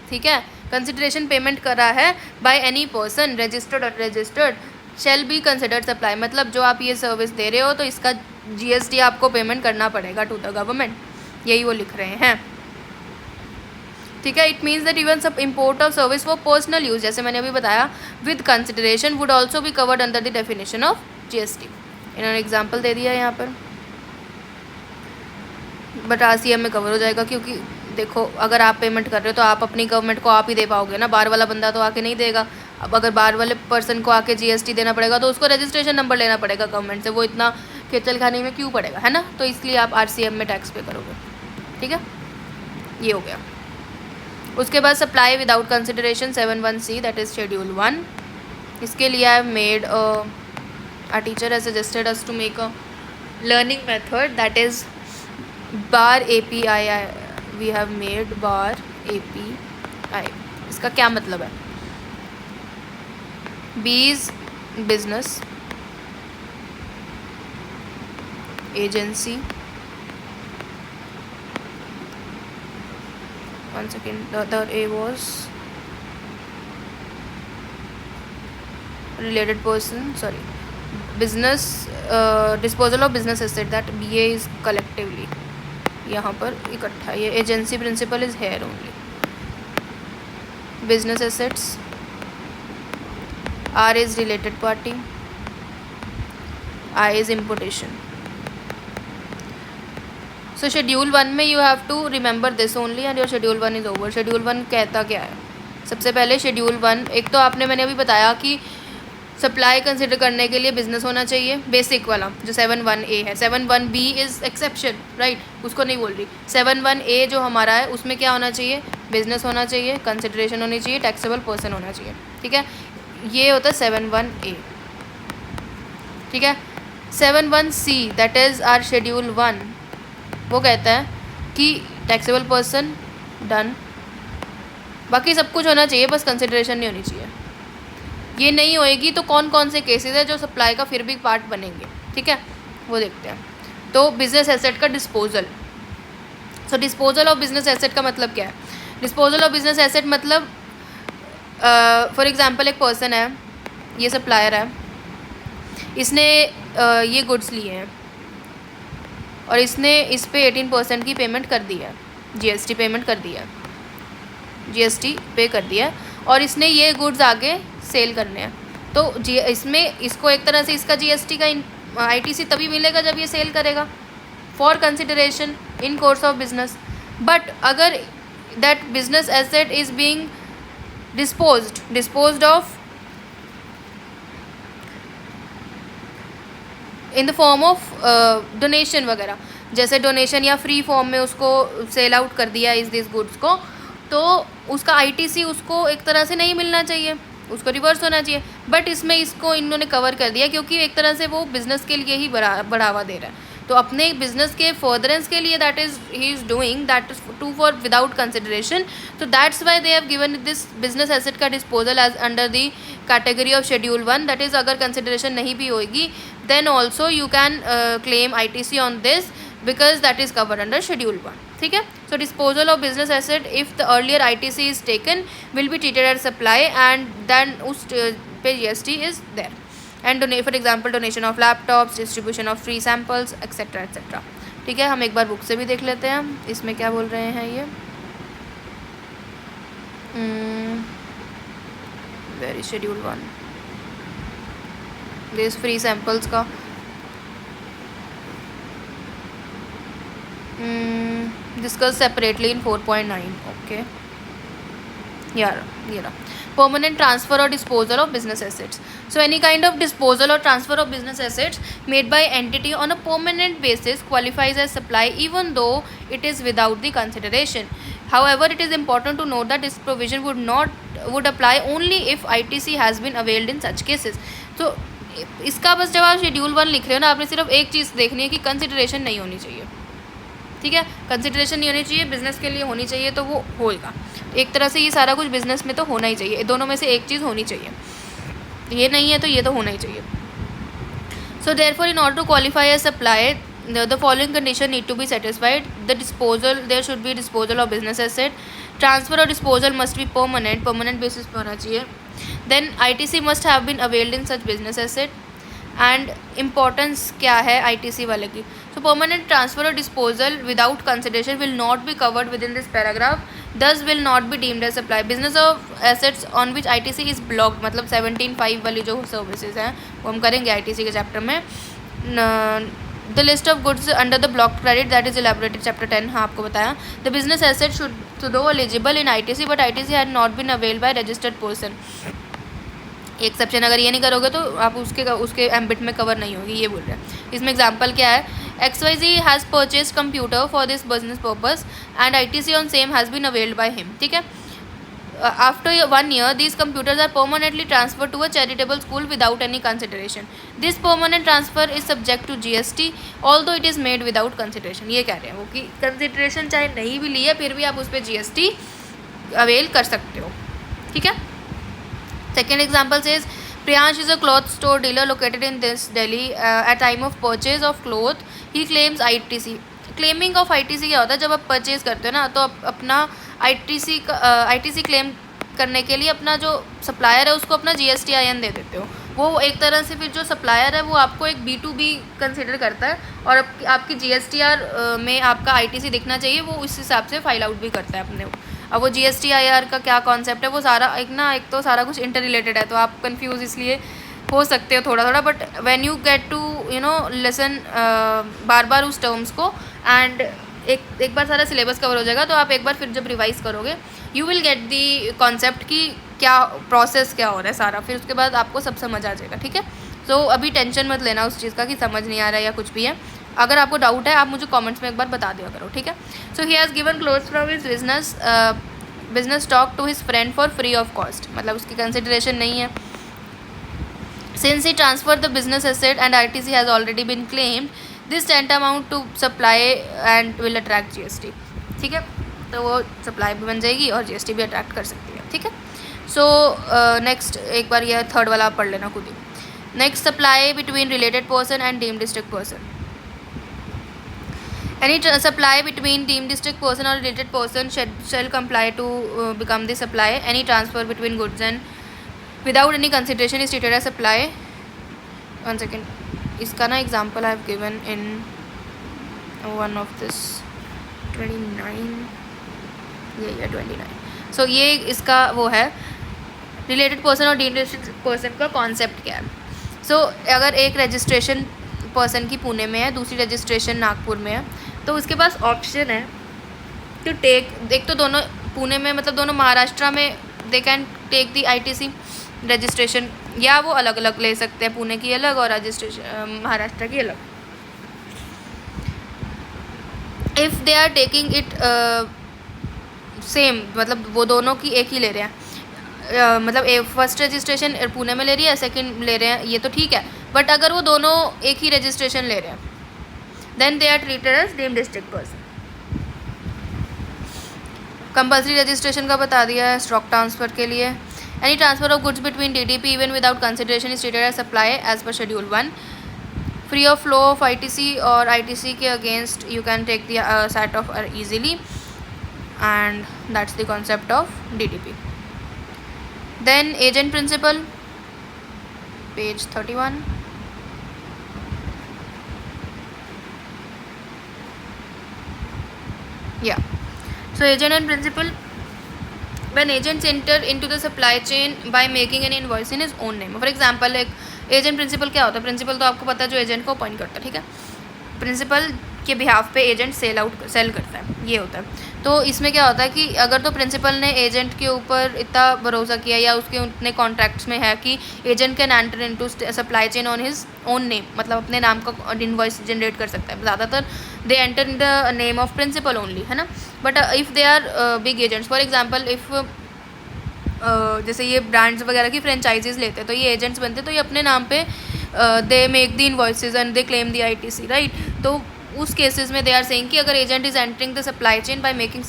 ठीक है, कंसिडरेशन पेमेंट करा है बाय एनी पर्सन रजिस्टर्ड और registered shall be considered supply. मतलब जो आप ये सर्विस दे रहे हो तो इसका GST आपको पेमेंट करना पड़ेगा टू द गवर्नमेंट, यही वो लिख रहे हैं। ठीक है. इट मीन्स दैट इवन सब import of service for personal use, जैसे मैंने अभी बताया, with consideration would also be covered under the definition of GST. इन्होंने एग्जाम्पल दे दिया है यहाँ पर, बट RCM में कवर हो जाएगा, क्योंकि देखो अगर आप पेमेंट कर रहे हो तो आप अपनी गवर्नमेंट को आप ही दे पाओगे ना, बाहर वाला बंदा तो आके नहीं देगा. अब अगर बाहर वाले पर्सन को आके GST देना पड़ेगा तो उसको रजिस्ट्रेशन नंबर लेना पड़ेगा गवर्नमेंट से, वो इतना खेचल खाने में क्यों पड़ेगा, है ना. तो इसलिए आप RCM में टैक्स पे करोगे. ठीक है, ये हो गया. उसके बाद supply without consideration 7(1)(c, that is schedule 1. इसके लिए आई have made our teacher has suggested us to make a learning method, that is bar API. We have made bar API. इसका क्या मतलब है? B is business, agency. One second, the A was related person, sorry, business, disposal of business asset, that BA is collectively, यहाँ पर इकट्ठा. ये agency principal is here only. Business assets, R is related party, I is importation. So schedule 1 में you have to remember this only and your schedule 1 is over. schedule 1 कहता क्या है? सबसे पहले schedule 1, एक तो आपने मैंने अभी बताया कि सप्लाई कंसिडर करने के लिए बिजनेस होना चाहिए, बेसिक वाला जो 7(1)(a है. 7(1)(b इज़ एक्सेप्शन, राइट, उसको नहीं बोल रही. 7(1)(a जो हमारा है उसमें क्या होना चाहिए? बिजनेस होना चाहिए, कंसिडरेशन होनी चाहिए, टैक्सेबल पर्सन होना चाहिए. ठीक है, ये होता है 7(1)(a. ठीक है. 7(1)(c, that is are schedule 1, वो कहता है कि टैक्सेबल पर्सन डन, बाकी सब कुछ होना चाहिए, बस कंसिडरेशन नहीं होनी चाहिए. ये नहीं होएगी तो कौन कौन से केसेस है जो सप्लाई का फिर भी पार्ट बनेंगे. ठीक है, वो देखते हैं. तो बिजनेस एसेट का disposal. So disposal of business asset का मतलब क्या है? डिस्पोजल ऑफ बिजनेस एसेट मतलब फॉर एग्जांपल एक पर्सन है, ये सप्लायर है, इसने ये गुड्स लिए हैं और इसने इस पे 18% की पेमेंट कर दी है, GST पेमेंट कर दी है, GST पे कर दिया है, और इसने ये गुड्स आगे सेल करने हैं. तो इसमें इसको एक तरह से इसका GST का ITC तभी मिलेगा जब ये सेल करेगा, for consideration in course of business. But अगर that business asset is being disposed of in the form of donation वगैरह, जैसे डोनेशन या फ्री फॉर्म में उसको सेल आउट कर दिया इस दिस गुड्स को, तो उसका ITC उसको एक तरह से नहीं मिलना चाहिए, उसको रिवर्स होना चाहिए. बट इसमें इसको इन्होंने कवर कर दिया क्योंकि एक तरह से वो बिज़नेस के लिए ही बढ़ावा दे रहा है. तो अपने बिजनेस के फर्दरेंस के लिए that is he is doing that to for without consideration. तो that's why they have given this business asset का disposal as under the category of schedule 1. That is अगर कंसिडरेशन नहीं भी होगी then also you can claim ITC on this because that is covered under schedule 1. ठीक है. So disposal of business asset if the earlier ITC is taken will be treated as supply and then उस पे GST is there. And for example donation of laptops, distribution of free samples, etc etc. ठीक है, हम एक बार book से भी देख लेते हैं इसमें क्या बोल रहे हैं. ये very schedule 1 this free samples का discussed separately in 4.9. okay, yeah. Permanent transfer or disposal of business assets. So any kind of disposal or transfer of business assets made by entity on a permanent basis qualifies as supply even though it is without the consideration. However, it is important to note that this provision would apply only if ITC has been availed in such cases. So इसका बस जब आप schedule 1 लिख रहे हो ना, आपने सिर्फ एक चीज़ देखनी है कि कंसिडरेशन नहीं होनी चाहिए. ठीक है, कंसिडरेशन नहीं होनी चाहिए, बिजनेस के लिए होनी चाहिए तो वो होएगा. एक तरह से ये सारा कुछ बिजनेस में तो होना ही चाहिए, दोनों में से एक चीज़ होनी चाहिए. ये नहीं है तो ये तो होना ही चाहिए. So therefore in order to qualify as supply the following condition need to be satisfied. The disposal, there should be disposal of business asset. Transfer or disposal must be permanent basis पे होना चाहिए. Then ITC must have been availed in such business asset. And importance क्या है ITC वाले की. So permanent transfer or disposal without consideration will not be covered within this paragraph this will not be deemed as supply. Business of assets on which ITC is blocked, मतलब 17(5) वाली जो services हैं वो हम करेंगे ITC के chapter में। The list of goods under the block credit that is elaborated chapter 10, हाँ आपको बताया। The business asset should do eligible in ITC but ITC had not been availed by registered person. Exception अगर ये नहीं करोगे तो आप उसके एम्बिट में कवर नहीं होगी, ये बोल रहे हैं। इसमें एग्जांपल क्या है, XYZ has purchase computer for this business purpose and ITC on same has been availed by him, ठीक है। After 1 year these computers are permanently transferred to a charitable school without any consideration. This permanent transfer is subject to GST although it is made without consideration. ये कह रहे हैं वो कि consideration चाहे नहीं भी लिया फिर भी आप उस पर GST अवेल कर सकते हो, ठीक है। Second example says Priyansh is a cloth store dealer located in this Delhi. At time of purchase of cloth, he claims ITC. Claiming of ITC क्या होता है, जब आप परचेज करते हो ना तो आप अपना ITC क्लेम करने के लिए अपना जो सप्लायर है उसको अपना GSTIN दे देते हो। वो एक तरह से फिर जो सप्लायर है वो आपको एक B2B कंसिडर करता है और आपकी GSTR में आपका ITC दिखना चाहिए, वो इस हिसाब से फाइल आउट भी करता है अपने। अब वो GSTIR का क्या कॉन्सेप्ट है वो सारा एक तो सारा कुछ इंटर रिलेटेड है, तो आप कंफ्यूज इसलिए हो सकते हो थोड़ा थोड़ा, but when you get to listen बार बार उस टर्म्स को एंड एक बार सारा सिलेबस कवर हो जाएगा तो आप एक बार फिर जब रिवाइज करोगे you will get the concept की क्या प्रोसेस क्या हो रहा है सारा, फिर उसके बाद आपको सब समझ आ जाएगा, ठीक है। सो अभी टेंशन मत लेना उस चीज़ का कि समझ नहीं आ रहा है या कुछ भी है। अगर आपको डाउट है आप मुझे कमेंट्स में एक बार बता दिया करो, ठीक है। So he has given clothes from his business stock to his friend for free of cost, मतलब उसकी कंसिडरेशन नहीं है। Since he transfer the business asset and ITC has already been claimed this tantamount to supply and will attract GST, ठीक है। तो वो supply भी बन जाएगी और GST भी अट्रैक्ट कर सकती है, ठीक है। सो नेक्स्ट एक बार यह थर्ड वाला आप पढ़ लेना खुद ही। Next, supply between related person and deemed district person. Any supply between deemed district person or related person shall comply to become the supply. Any transfer between goods and without any consideration is treated as supply. One second. इसका ना example I have given in one of this 29 ये 29। सो ये इसका वो है related person और deemed district person का concept क्या है। सो अगर एक रजिस्ट्रेशन पर्सन की पुणे में है, दूसरी रजिस्ट्रेशन नागपुर में है, तो उसके पास ऑप्शन है टू टेक, एक तो दोनों पुणे में मतलब दोनों महाराष्ट्र में they can take the ITC registration, या वो अलग अलग ले सकते हैं, पुणे की अलग और रजिस्ट्रेशन महाराष्ट्र की अलग। If they are taking it same, मतलब वो दोनों की एक ही ले रहे हैं, मतलब फर्स्ट रजिस्ट्रेशन पुणे में ले रही है, सेकंड ले रहे हैं, ये तो ठीक है, बट अगर वो दोनों एक ही रजिस्ट्रेशन ले रहे हैं then they are treated as deemed district person. Compulsory registration का बता दिया है स्टॉक ट्रांसफ़र के लिए। Any transfer of goods between DDP even without consideration is treated as supply as per schedule 1। Free of flow of ITC और ITC के against you can take the set off easily and that's the concept of DDP. Then agent principle, page 31. Yeah, so agent and principle, when agents enter into the supply chain by making an invoice in his own name. For example, एक agent principal क्या होता है, principal तो आपको पता है जो agent को अपॉइंट करता है, ठीक है। प्रिंसिपल के बिहाफ पे एजेंट सेल करता है, ये होता है। तो इसमें क्या होता है कि अगर तो प्रिंसिपल ने एजेंट के ऊपर इतना भरोसा किया या उसके उतने कॉन्ट्रैक्ट्स में है कि agent can enter into supply chain on his own name, मतलब अपने नाम का इनवॉइस जनरेट कर सकता है। ज़्यादातर they enter in the name of principal only, है ना। But if they are big agents, for example if जैसे ये ब्रांड्स वगैरह की फ्रेंचाइजीज लेते हैं तो ये एजेंट्स बनते हैं, तो ये अपने नाम पे they make the invoices and they claim the ITC, right. तो उस केसेस में दे आर सेइंग कि अगर agent is entering the supply chain by making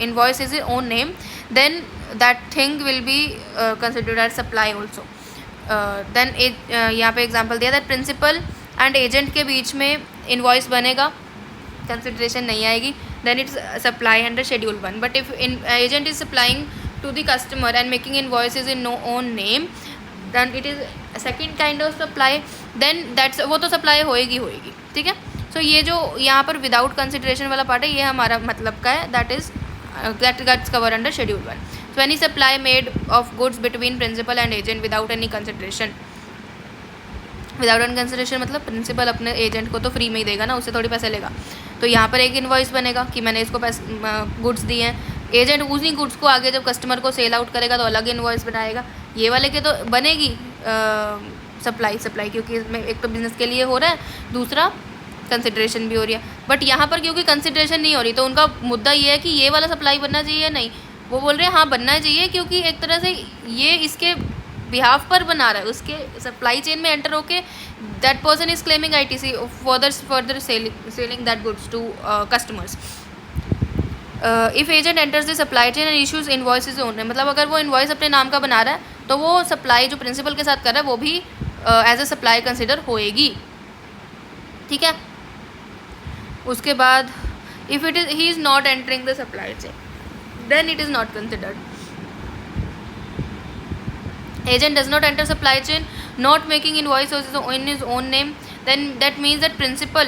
invoice is own name then that thing will be considered as supply also. Then यहाँ पे example दिया that principal and agent के बीच में invoice बनेगा, consideration नहीं आएगी, then it's supply under schedule 1। But if agent is supplying to the customer and making invoices in no own name then it is second kind of supply, then that's वो तो supply होएगी, ठीक है। सो ये जो यहाँ पर विदाउट कंसिडरेशन वाला पार्ट है ये हमारा मतलब का है, that is that gets covered under schedule 1. So any supply made of goods between principal and agent without any consideration. Without any consideration मतलब प्रिंसिपल अपने एजेंट को तो फ्री में ही देगा ना, उससे थोड़ी पैसे लेगा. तो यहाँ पर एक इनवॉइस बनेगा कि मैंने इसको गुड्स दिए हैं. एजेंट उसी गुड्स को आगे जब कस्टमर को सेल आउट करेगा तो अलग इनवॉइस बनाएगा. ये वाले के तो बनेगी सप्लाई क्योंकि इसमें एक तो बिजनेस के लिए हो रहा है, दूसरा कंसिडरेशन भी हो रही है. बट यहाँ पर क्योंकि कंसिडरेशन नहीं हो रही तो उनका मुद्दा ये है कि ये वाला सप्लाई बनना चाहिए या नहीं. वो बोल रहे हैं हाँ बनना चाहिए क्योंकि एक तरह से ये इसके बिहाफ पर बना रहा है, उसके सप्लाई चेन में एंटर होके that person is claiming ITC further selling that goods to customers. If agent enters the supply chain and issues invoices own, मतलब अगर वो इनवॉइस अपने नाम का बना रहा है तो वो सप्लाई जो प्रिंसिपल के साथ कर रहा है वो भी एज अ सप्लाई कंसिडर होएगी. ठीक है. उसके बाद if it is he is not entering the supply chain then it is not considered. Agent does not enter supply chain, not making invoice in his own name, then that means that principal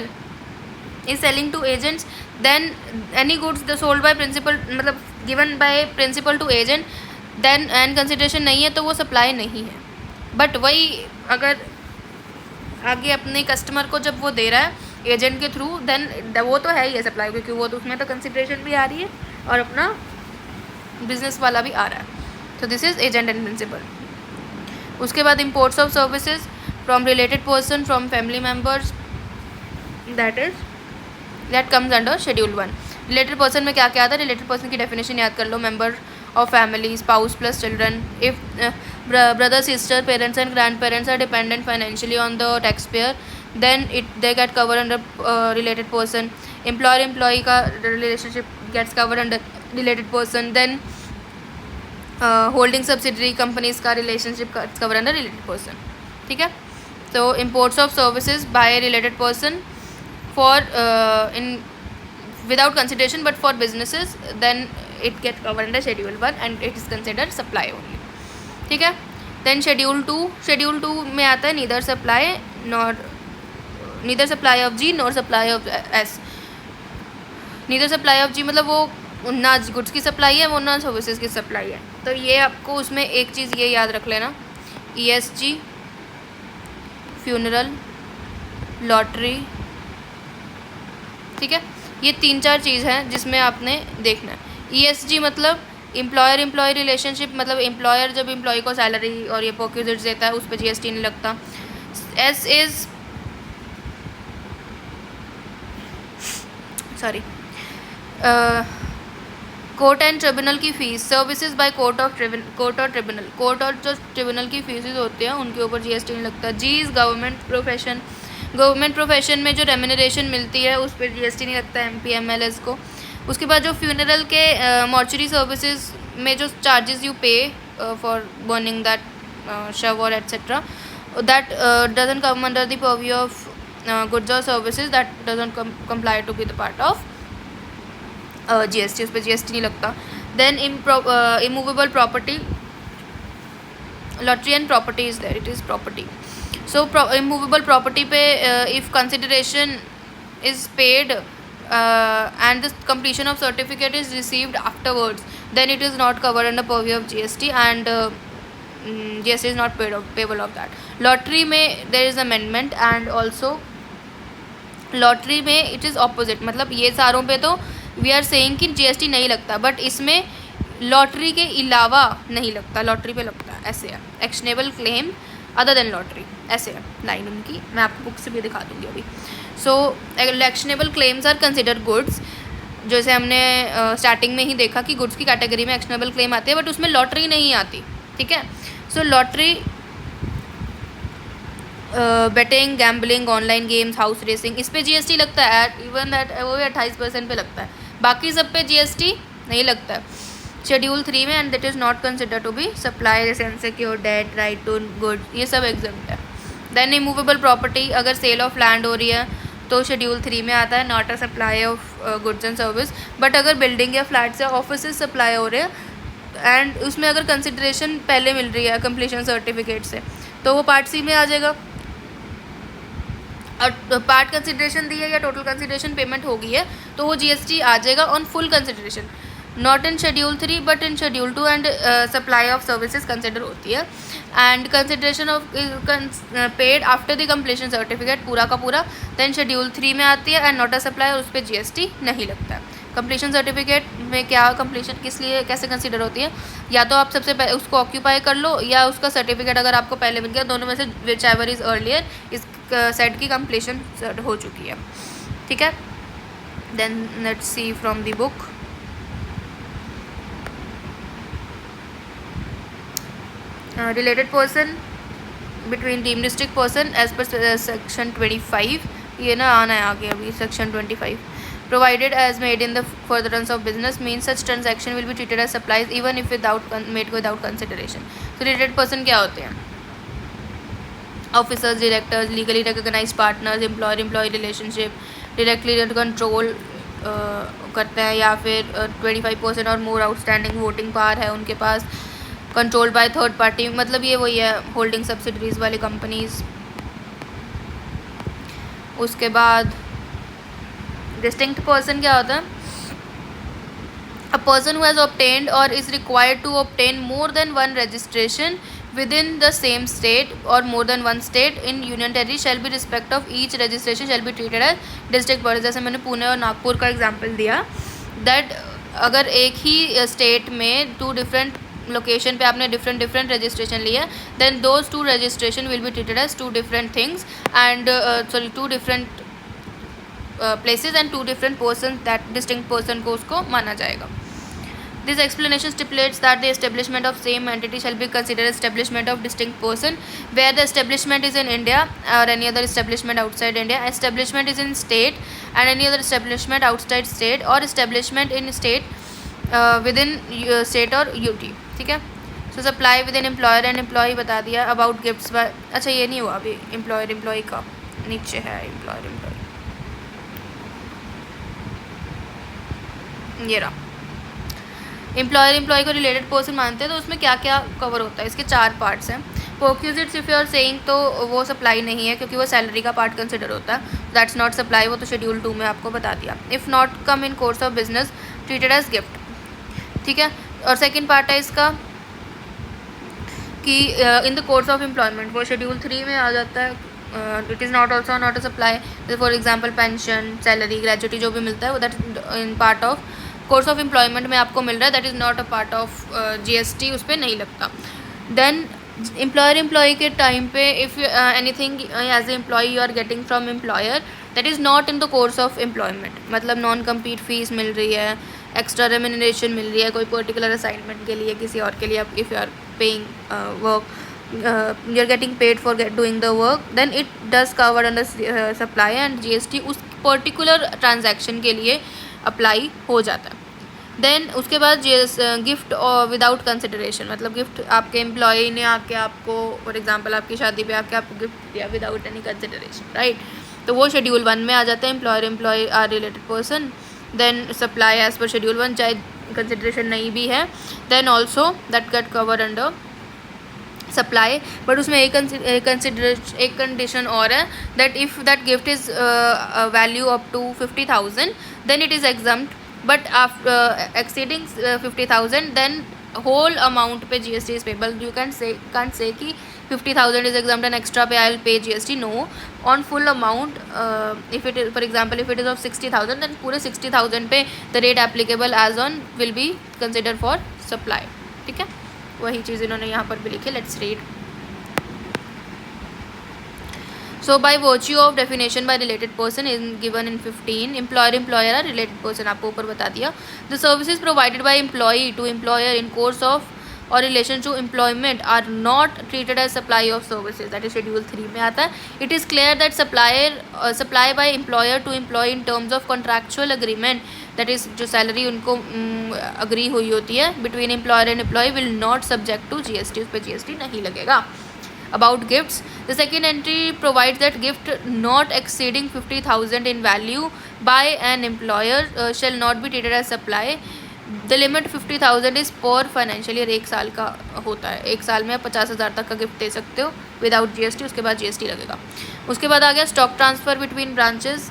is selling to agents. Then any goods sold by principal मतलब given by principal to agent, then and consideration नहीं है तो वो supply नहीं है. But वही अगर आगे अपने कस्टमर को जब वो दे रहा है एजेंट के थ्रू देन वो तो है ही है सप्लाई, क्योंकि वो तो उसमें तो कंसिडरेशन भी आ रही है और अपना बिजनेस वाला भी आ रहा है. तो this is agent and principal. उसके बाद imports of services from related person from family members that comes under schedule 1. Related person में क्या क्या आता है? रिलेटेड पर्सन की डेफिनेशन याद कर लो. Member of family, spouse plus children. If brother sister parents and grandparents are dependent financially on the taxpayer then they get cover under related person. Employer employee का relationship gets cover under related person. Then holding subsidiary companies का relationship cover under related person. ठीक है. तो imports of services by related person for in without consideration but for businesses then it gate cover under schedule 1 and it is considered supply only. ठीक है. Then schedule 2 में आता है neither supply of G nor supply of S. Neither supply of G मतलब वो ना goods की supply है वो ना सर्विसेज की सप्लाई है. तो ये आपको उसमें एक चीज़ ये याद रख लेना, ESG, फ्यूनरल, लॉटरी. ठीक है. ये 3-4 चीज़ हैं जिसमें आपने देखना है. ESG मतलब एम्प्लॉयर एम्प्लॉय रिलेशनशिप, मतलब एम्प्लॉयर जब एम्प्लॉय को सैलरी और ये परक्यूजिट्स देता है उस पर GST नहीं लगता. S is court and tribunal की फ़ीस. सर्विसेज बाय कोर्ट और ट्रिब्यूनल. कोर्ट और जो ट्रिब्यूनल की फीसेज होती हैं उनके ऊपर GST नहीं लगता. G is government profession. Government profession में जो रेम्यूनरेशन मिलती है उस पर GST नहीं लगता MP MLS को. उसके बाद जो फ्यूनरल के मॉर्चरी सर्विसेज में जो charges you pay for burning that शव और etcetera that doesn't come under the purview of goods और services, that doesn't comply to be the part of GST. उस पर GST नहीं लगता. Then immovable property, lottery and property is there, it is property. So immovable property पे if consideration is paid and the completion of certificate is received afterwards then it is not covered under purview of GST and GST is not payable of that. Lottery में there is amendment and also lottery में it is opposite, मतलब ये सारों पे तो we are saying कि GST नहीं लगता बट इसमें लॉटरी के अलावा नहीं लगता, लॉटरी पे लगता है. ऐसे है. Actionable claim other than lottery, ऐसे है लाइन उनकी, मैं आपको बुक से भी दिखा दूँगी अभी. So actionable claims are consider goods, जैसे हमने स्टार्टिंग में ही देखा कि गुड्स की कैटेगरी में एक्शनेबल क्लेम आते हैं बट उसमें लॉटरी नहीं आती. ठीक है. So lottery, betting, gambling, online games, horse racing, इस पे GST लगता है. इवन दैट वो भी 28% पे लगता है. बाकी सब पे GST नहीं लगता है. शेड्यूल 3 में and that is not consider to be supply, जैसे unsecured debt, right to good, ये सब एग्जाम्प्ट है. देन इमूवेबल प्रॉपर्टी, अगर सेल ऑफ लैंड हो रही है तो शेड्यूल 3 में आता है, not a supply of goods and service. But अगर बिल्डिंग या फ्लैट से ऑफिस सप्लाई हो रहे हैं एंड उसमें अगर कंसिडरेशन पहले मिल रही है कंप्लीशन सर्टिफिकेट से तो वो पार्ट C में आ जाएगा. और पार्ट कंसिडरेशन दी है या टोटल कंसिडरेशन पेमेंट हो गई है तो वो GST आ जाएगा on full consideration. Not in schedule 3 but in schedule 2 and supply of services consider होती है and consideration of paid after the completion certificate पूरा का पूरा देन शेड्यूल 3 में आती है एंड नॉट अ सप्लाई और उस पर GST नहीं लगता है। कंप्लीशन सर्टिफिकेट में क्या कंप्लीशन किस लिए कैसे कंसीडर होती है, या तो आप सबसे पहले उसको ऑक्यूपाई कर लो या उसका सर्टिफिकेट अगर आपको पहले मिल गया, दोनों में से विच एवर इज़ अर्लियर इस सेट की कंप्लीशन हो चुकी है। ठीक है, then let's see from the book. Related person between deemed distinct person as per section 25, ये ना आना है आगे अभी section 25, provided as made in the furtherance of business means such transaction will be treated as supplies even if made without consideration। तो related person क्या होते हैं? Officers, directors, legally recognised partners, employer employee relationship, directly control करते हैं या फिर 25% और मोर outstanding voting power है उनके पास, कंट्रोल्ड बाय थर्ड पार्टी, मतलब ये वही है होल्डिंग सब्सिडरीज वाली कंपनीज। उसके बाद डिस्टिंक्ट पर्सन क्या होता है? A person who has obtained और is required to obtain more than one registration within the same state or more than one state in union territory shall be respect of each registration shall be treated as district body। जैसे मैंने पुणे और नागपुर का example दिया, that अगर एक ही state में 2 different location पे आपने डिफरेंट रजिस्ट्रेशन लिया, then those 2 registration will be treated as 2 different things and 2 different places and 2 different person, that distinct person को उसको माना जाएगा। This explanation stipulates that the establishment of same entity shall be considered establishment of distinct person, where the establishment is in India or any other establishment outside India, establishment is in state and any other establishment outside state or establishment in state within state or UT। ठीक है, so supply within employer and employee बता दिया। about gifts by, अच्छा ये नहीं हुआ अभी, employer employee का नीचे है employer employee, ये रहा। एम्प्लॉयर एम्प्लॉय को रिलेटेड पर्सन मानते हैं, तो उसमें क्या क्या कवर होता है? इसके 4 पार्ट्स हैं। Perquisites if you are saying, तो वो सप्लाई नहीं है क्योंकि वो सैलरी का पार्ट कंसिडर होता है, दैट्स नॉट सप्लाई, वो तो शेड्यूल 2 में आपको बता दिया। If not come in course of business treated as gift. ठीक है, और सेकेंड पार्ट है इसका कि in the course of employment, वो शेड्यूल 3 में आ जाता है। It is not also not a supply, for example pension, salary, gratuity जो भी मिलता है वो that in part of course of employment में आपको मिल रहा है, that is not a part of GST, उस पर नहीं लगता। देन एम्प्लॉयर एम्प्लॉय के टाइम पे if anything as a employee you are getting from employer that is not in the course of employment, मतलब नॉन कम्पीट फीस मिल रही है, एक्स्ट्रा रेम्यूनरेशन मिल रही है कोई पर्टिकुलर असाइनमेंट के लिए किसी और के लिए, if you are paying work you are getting paid for doing the work, then it does cover under supply and GST उस पर्टिकुलर ट्रांजैक्शन के लिए अप्लाई हो जाता है। देन उसके बाद गिफ्ट और विदाउट कंसिडरेशन, मतलब गिफ्ट आपके एम्प्लॉय ने आके आपको, फॉर एग्जांपल आपकी शादी पे आके आपको गिफ्ट दिया विदाउट एनी कंसिडरेशन, राइट, तो वो शेड्यूल 1 में आ जाता है। Employer employee are related person. Then supply as per schedule 1 चाहे कंसिडरेशन नहीं भी है, then also that gets cover under supply, but उसमें एक कंडीशन और है, that if that gift is value up to 50,000 then it is exempt, but after exceeding 50,000 then whole amount पे GST is payable. You can say can't say कि 50,000 is exempt and extra पे I will pay GST, no, on full amount. If it for example if it is of 60,000 then पूरे 60,000 पे the rate applicable as on will be consider for supply. ठीक है, वही चीज़ इन्होंने यहाँ पर भी लिखी, let's read. So by virtue of definition by related person is given in 15, employer employer are related person, आपको ऊपर बता दिया। The services provided by employee to employer in course of or relation to employment are not treated as supply of services, that is schedule 3 में आता है। It is clear that supply by employer to employee in terms of contractual agreement, that is जो salary उनको agree हुई होती है between employer and employee will not subject to GST, उस पर GST नहीं लगेगा। About gifts, the second entry provides that gift not exceeding 50,000 in value by an employer shall not be treated as supply। The limit 50,000 is per financial year, 1 साल का होता है, 1 साल में आप 50,000 तक का गिफ्ट दे सकते हो विदाउट GST, उसके बाद GST लगेगा। उसके बाद आ गया स्टॉक ट्रांसफर बिटवीन ब्रांचेस,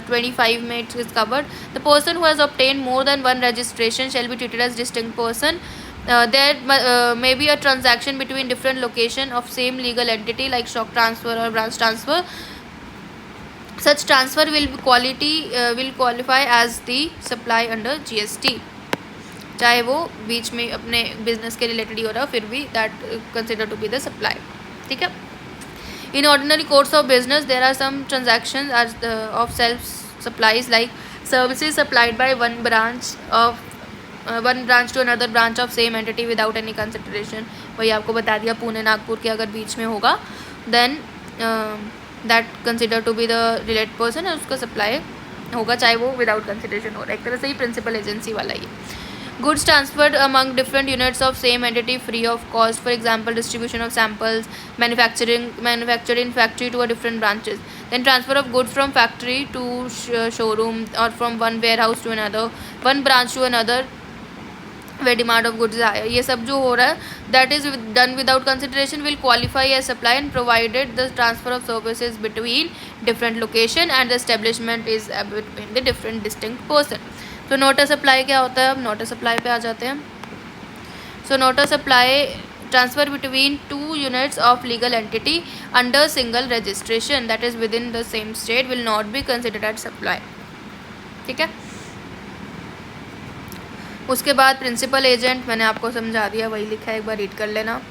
25 में it is covered. The person who has obtain more than one registration shall be treated as distinct person. There may be a transaction between different location of same legal entity like stock transfer or branch transfer. Such transfer will qualify as the supply under GST, चाहे वो बीच में अपने business के related ही हो रहा हो, फिर भी that consider to be the supply. ठीक है। In ordinary course of business, there are some transactions of self supplies like services supplied by one branch to another branch of same entity without any consideration. वही आपको बता दिया, पुणे नागपुर के अगर बीच में होगा then that consider to be the related person है, उसका सप्लाई होगा, चाहे वो विदाउट कंसिडरेशन हो रहा है। एक तरह से ही प्रिंसिपल एजेंसी वाला ही। Goods transferred among different units of same entity free of cost, for example distribution of samples, manufactured in factory to a different branches, then transfer of goods from factory to showroom or from one warehouse to another, one branch to another where demand of goods is higher. ये सब जो हो रहा है that is done without consideration will qualify as supply and provided the transfer of services between different location and the establishment is between the different distinct person. तो note a supply क्या होता है? अब नोट अ सप्लाई पे आ जाते हैं। So note a supply transfer between two units of legal entity under single registration that is within the same state will not be considered as supply. ठीक है। उसके बाद प्रिंसिपल एजेंट मैंने आपको समझा दिया, वही लिखा है, एक बार रीड कर लेना।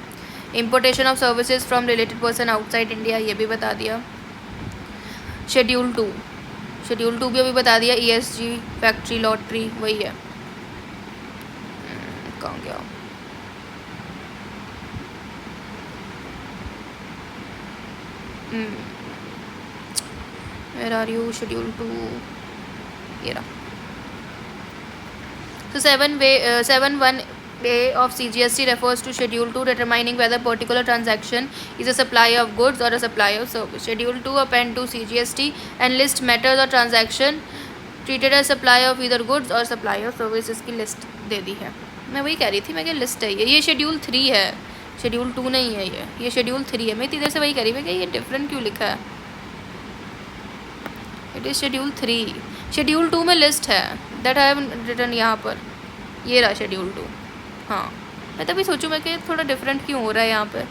Importation of services from related person outside India, ये भी बता दिया। शेड्यूल 2 भी अभी बता दिया। ESG फैक्ट्री लॉटरी वही है। कहाँ गया? Where are you? Schedule 2 ये रहा। So 7(1)(a) of CGST refers to Schedule 2 determining whether particular transaction is a supply of goods or a supply of service. Schedule 2 append to CGST and list matters or transaction treated as supply of either goods or supply of service। इसकी list दे दी है। मैं वही कह रही थी, मैं क्या list है ये Schedule 3 है, Schedule 2 नहीं है ये Schedule 3 है। मैं इतनी देर से वही कह रही, मैं क्या ये डिफरेंट क्यों लिखा है? It is Schedule 3। Schedule 2 में लिस्ट है दैट आई हैव रिटन यहाँ पर, ये रहा Schedule 2। हाँ, मैं तभी सोचूँ मैं कि थोड़ा डिफरेंट क्यों हो रहा है यहाँ पे।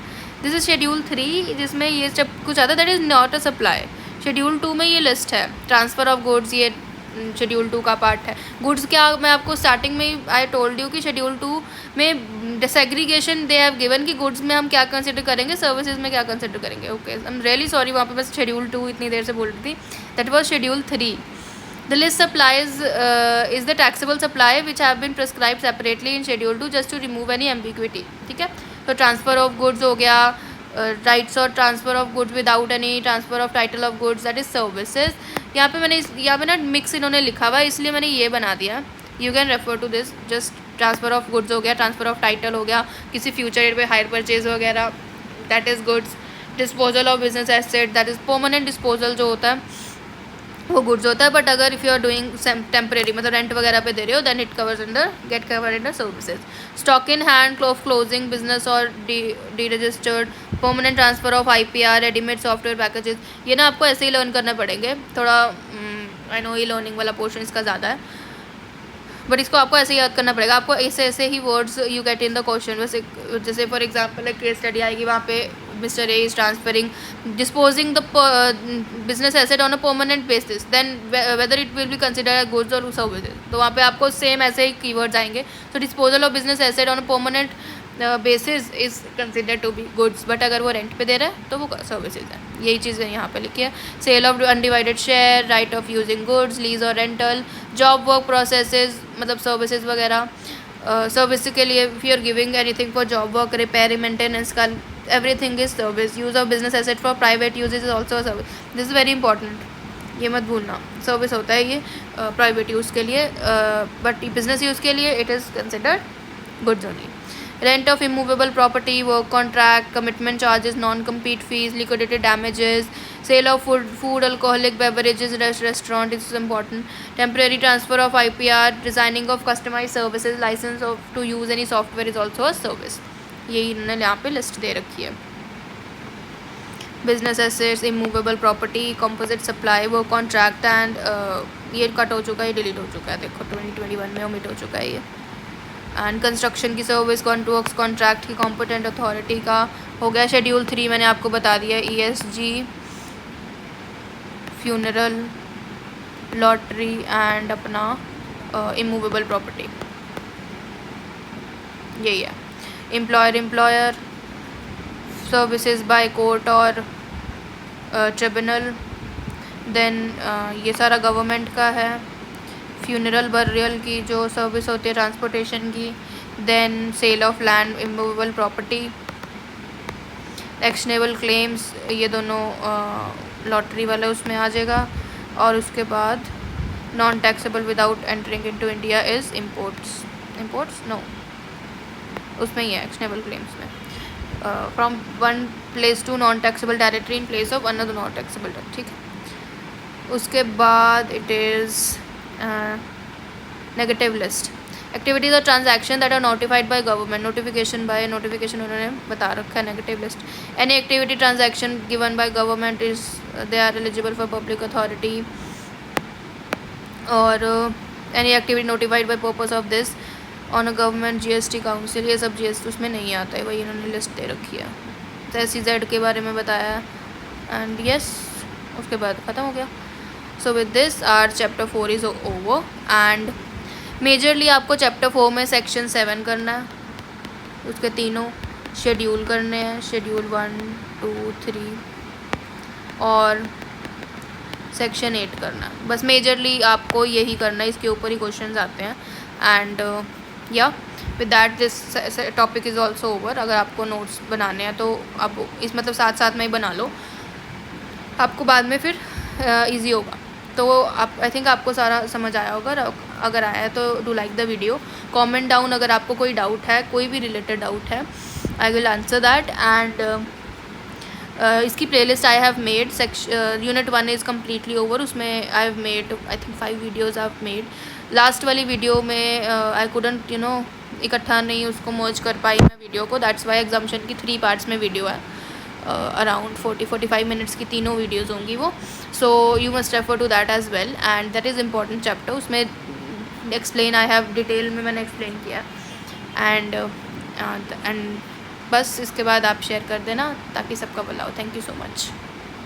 दिस इज़ Schedule 3 जिसमें ये जब कुछ आता है that is not a supply. Schedule 2 में ये लिस्ट है, ट्रांसफ़र ऑफ गुड्स ये Schedule 2 का पार्ट है। गुड्स क्या, मैं आपको स्टार्टिंग में आई टोल्ड यू कि Schedule 2 में डिसएग्रीगेशन दे हैव गिवन कि गुड्स में हम क्या कंसिडर करेंगे, सर्विसेज में क्या कंसिडर करेंगे। Okay, I am really sorry, वहाँ पे बस Schedule 2 इतनी देर से बोल रही थी, that was Schedule 3। The list supplies is the taxable supply which have been prescribed separately in Schedule 2 just to remove any ambiguity। ठीक है। तो ट्रांसफ़र ऑफ गुड्स हो गया, राइट्स और transfer of goods without any transfer of title of goods that is services. यहाँ पे ना mix इन्होंने लिखा हुआ है इसलिए मैंने ये बना दिया। You can refer to this. Just transfer of goods हो गया, ट्रांसफ़र ऑफ टाइटल हो गया, किसी फ्यूचर डेट पे हायर परचेज वगैरह that is goods. Disposal of business asset that is permanent disposal जो होता है वो गुड्स होता है। बट अगर if you are doing temporary मतलब रेंट वगैरह पे दे रहे हो then it covers under gets covered under services. Stock in hand of closing business और D registered, permanent transfer of IPR, readymade software packages, ये ना आपको ऐसे ही लर्न करने पड़ेंगे। थोड़ा आई नो ये लर्निंग वाला पोर्शन इसका ज़्यादा है बट इसको आपको ऐसे ही याद करना पड़ेगा। आपको ऐसे ही words you get in the question. वैसे जैसे फॉर एग्जांपल एक केस स्टडी आएगी, वहाँ पे mister A is transferring disposing the business asset on a permanent basis then whether it will be consider goods और सर्विसेज। तो वहाँ पे आपको सेम ऐसे ही कीवर्ड्स आएंगे। तो disposal of business asset on a permanent basis is consider to be goods, but अगर वो रेंट पे दे रहा है तो वो सर्विसेज है। यही चीज़ें यहाँ पे लिखी है। Sale of undivided share, right of using goods, lease और रेंटल, जॉब वर्क प्रोसेसेस मतलब सर्विसेज वगैरह। सर्विस के लिए if you are giving anything for job work, repair, maintenance का everything is service. Use of business asset for private use is also service. This is very important, ये मत भूलना। Service होता है ये प्राइवेट यूज़ के लिए, बट बिजनेस यूज़ के लिए it is considered goods only. Rent of immovable property, work contract, commitment charges, non compete fees, liquidated damages, sale of food alcoholic beverages restaurant is important. Temporary transfer of IPR, designing of customise services, licence of to use any software is also a service. यही इन्होंने यहाँ पे list दे रखी है। Business assets, immovable property, composite supply, वो contract and ये cut हो चुका है, डिलीट हो चुका है, देखो 2021 में ओमिट हो चुका है ये। एंड कंस्ट्रक्शन की सर्विस कॉन्ट्रैक्ट कॉन्ट्रैक्ट की कॉम्पिटेंट अथॉरिटी का हो गया। शेड्यूल 3 मैंने आपको बता दिया, ESG, फ्यूनरल, लॉटरी एंड अपना इमूवेबल प्रॉपर्टी, यही है। एम्प्लॉयर सर्विसेज बाय कोर्ट और ट्रिब्यूनल, देन ये सारा गवर्नमेंट का है। फ्यूनरल बरियल की जो सर्विस होती है ट्रांसपोर्टेशन की, then sale of land, immovable property, actionable claims, ये दोनों लॉटरी वाला उसमें आ जाएगा। और उसके बाद non taxable without entering into India is imports no, उसमें ही है एक्शनेबल क्लेम्स में। From one place to non taxable territory in place of another non taxable, ठीक है। उसके बाद it is negative list, activities और transaction that are notified by government, notification उन्होंने बता रखा है negative list. Any activity transaction given by government is they are eligible for public authority, और any activity notified by purpose of this on a government GST council, ये सब GST उसमें नहीं आता है, वही इन्होंने लिस्ट दे रखी है। तो SEZ के बारे में बताया है एंड यस, उसके बाद ख़त्म हो गया। So with this are chapter 4 is over and majorly आपको चैप्टर 4 में सेक्शन 7 करना है, उसके तीनों शेड्यूल करने हैं, शेड्यूल 1, 2, 3 और सेक्शन 8 करना है। बस मेजरली आपको यही करना है, इसके ऊपर ही क्वेश्चंस आते हैं। एंड या with that this topic is also over. अगर आपको नोट्स बनाने हैं तो आप इस मतलब साथ साथ में ही बना लो, आपको बाद में फिर ईजी होगा। तो आप आई थिंक आपको सारा समझ आया होगा। अगर आया है तो do like the video, comment down अगर आपको कोई डाउट है, कोई भी रिलेटेड डाउट है, I will answer that. And इसकी playlist I have made, unit 1 is completely over, उसमें I have made I think 5 videos I have made. Last वाली वीडियो में आई कुडंट इकट्ठा नहीं उसको मर्ज कर पाई मैं वीडियो को, दैट्स वाई एग्जाम्शन की 3 पार्ट्स में वीडियो है, अराउंड 40-45 मिनट्स की तीनों वीडियोज़ होंगी वो। So you must refer to that as well and that is important chapter, उसमें एक्सप्लेन आई हैव डिटेल में मैंने एक्सप्लेन किया। एंड बस इसके बाद आप शेयर कर देना ताकि सबका भला हो। Thank you so much.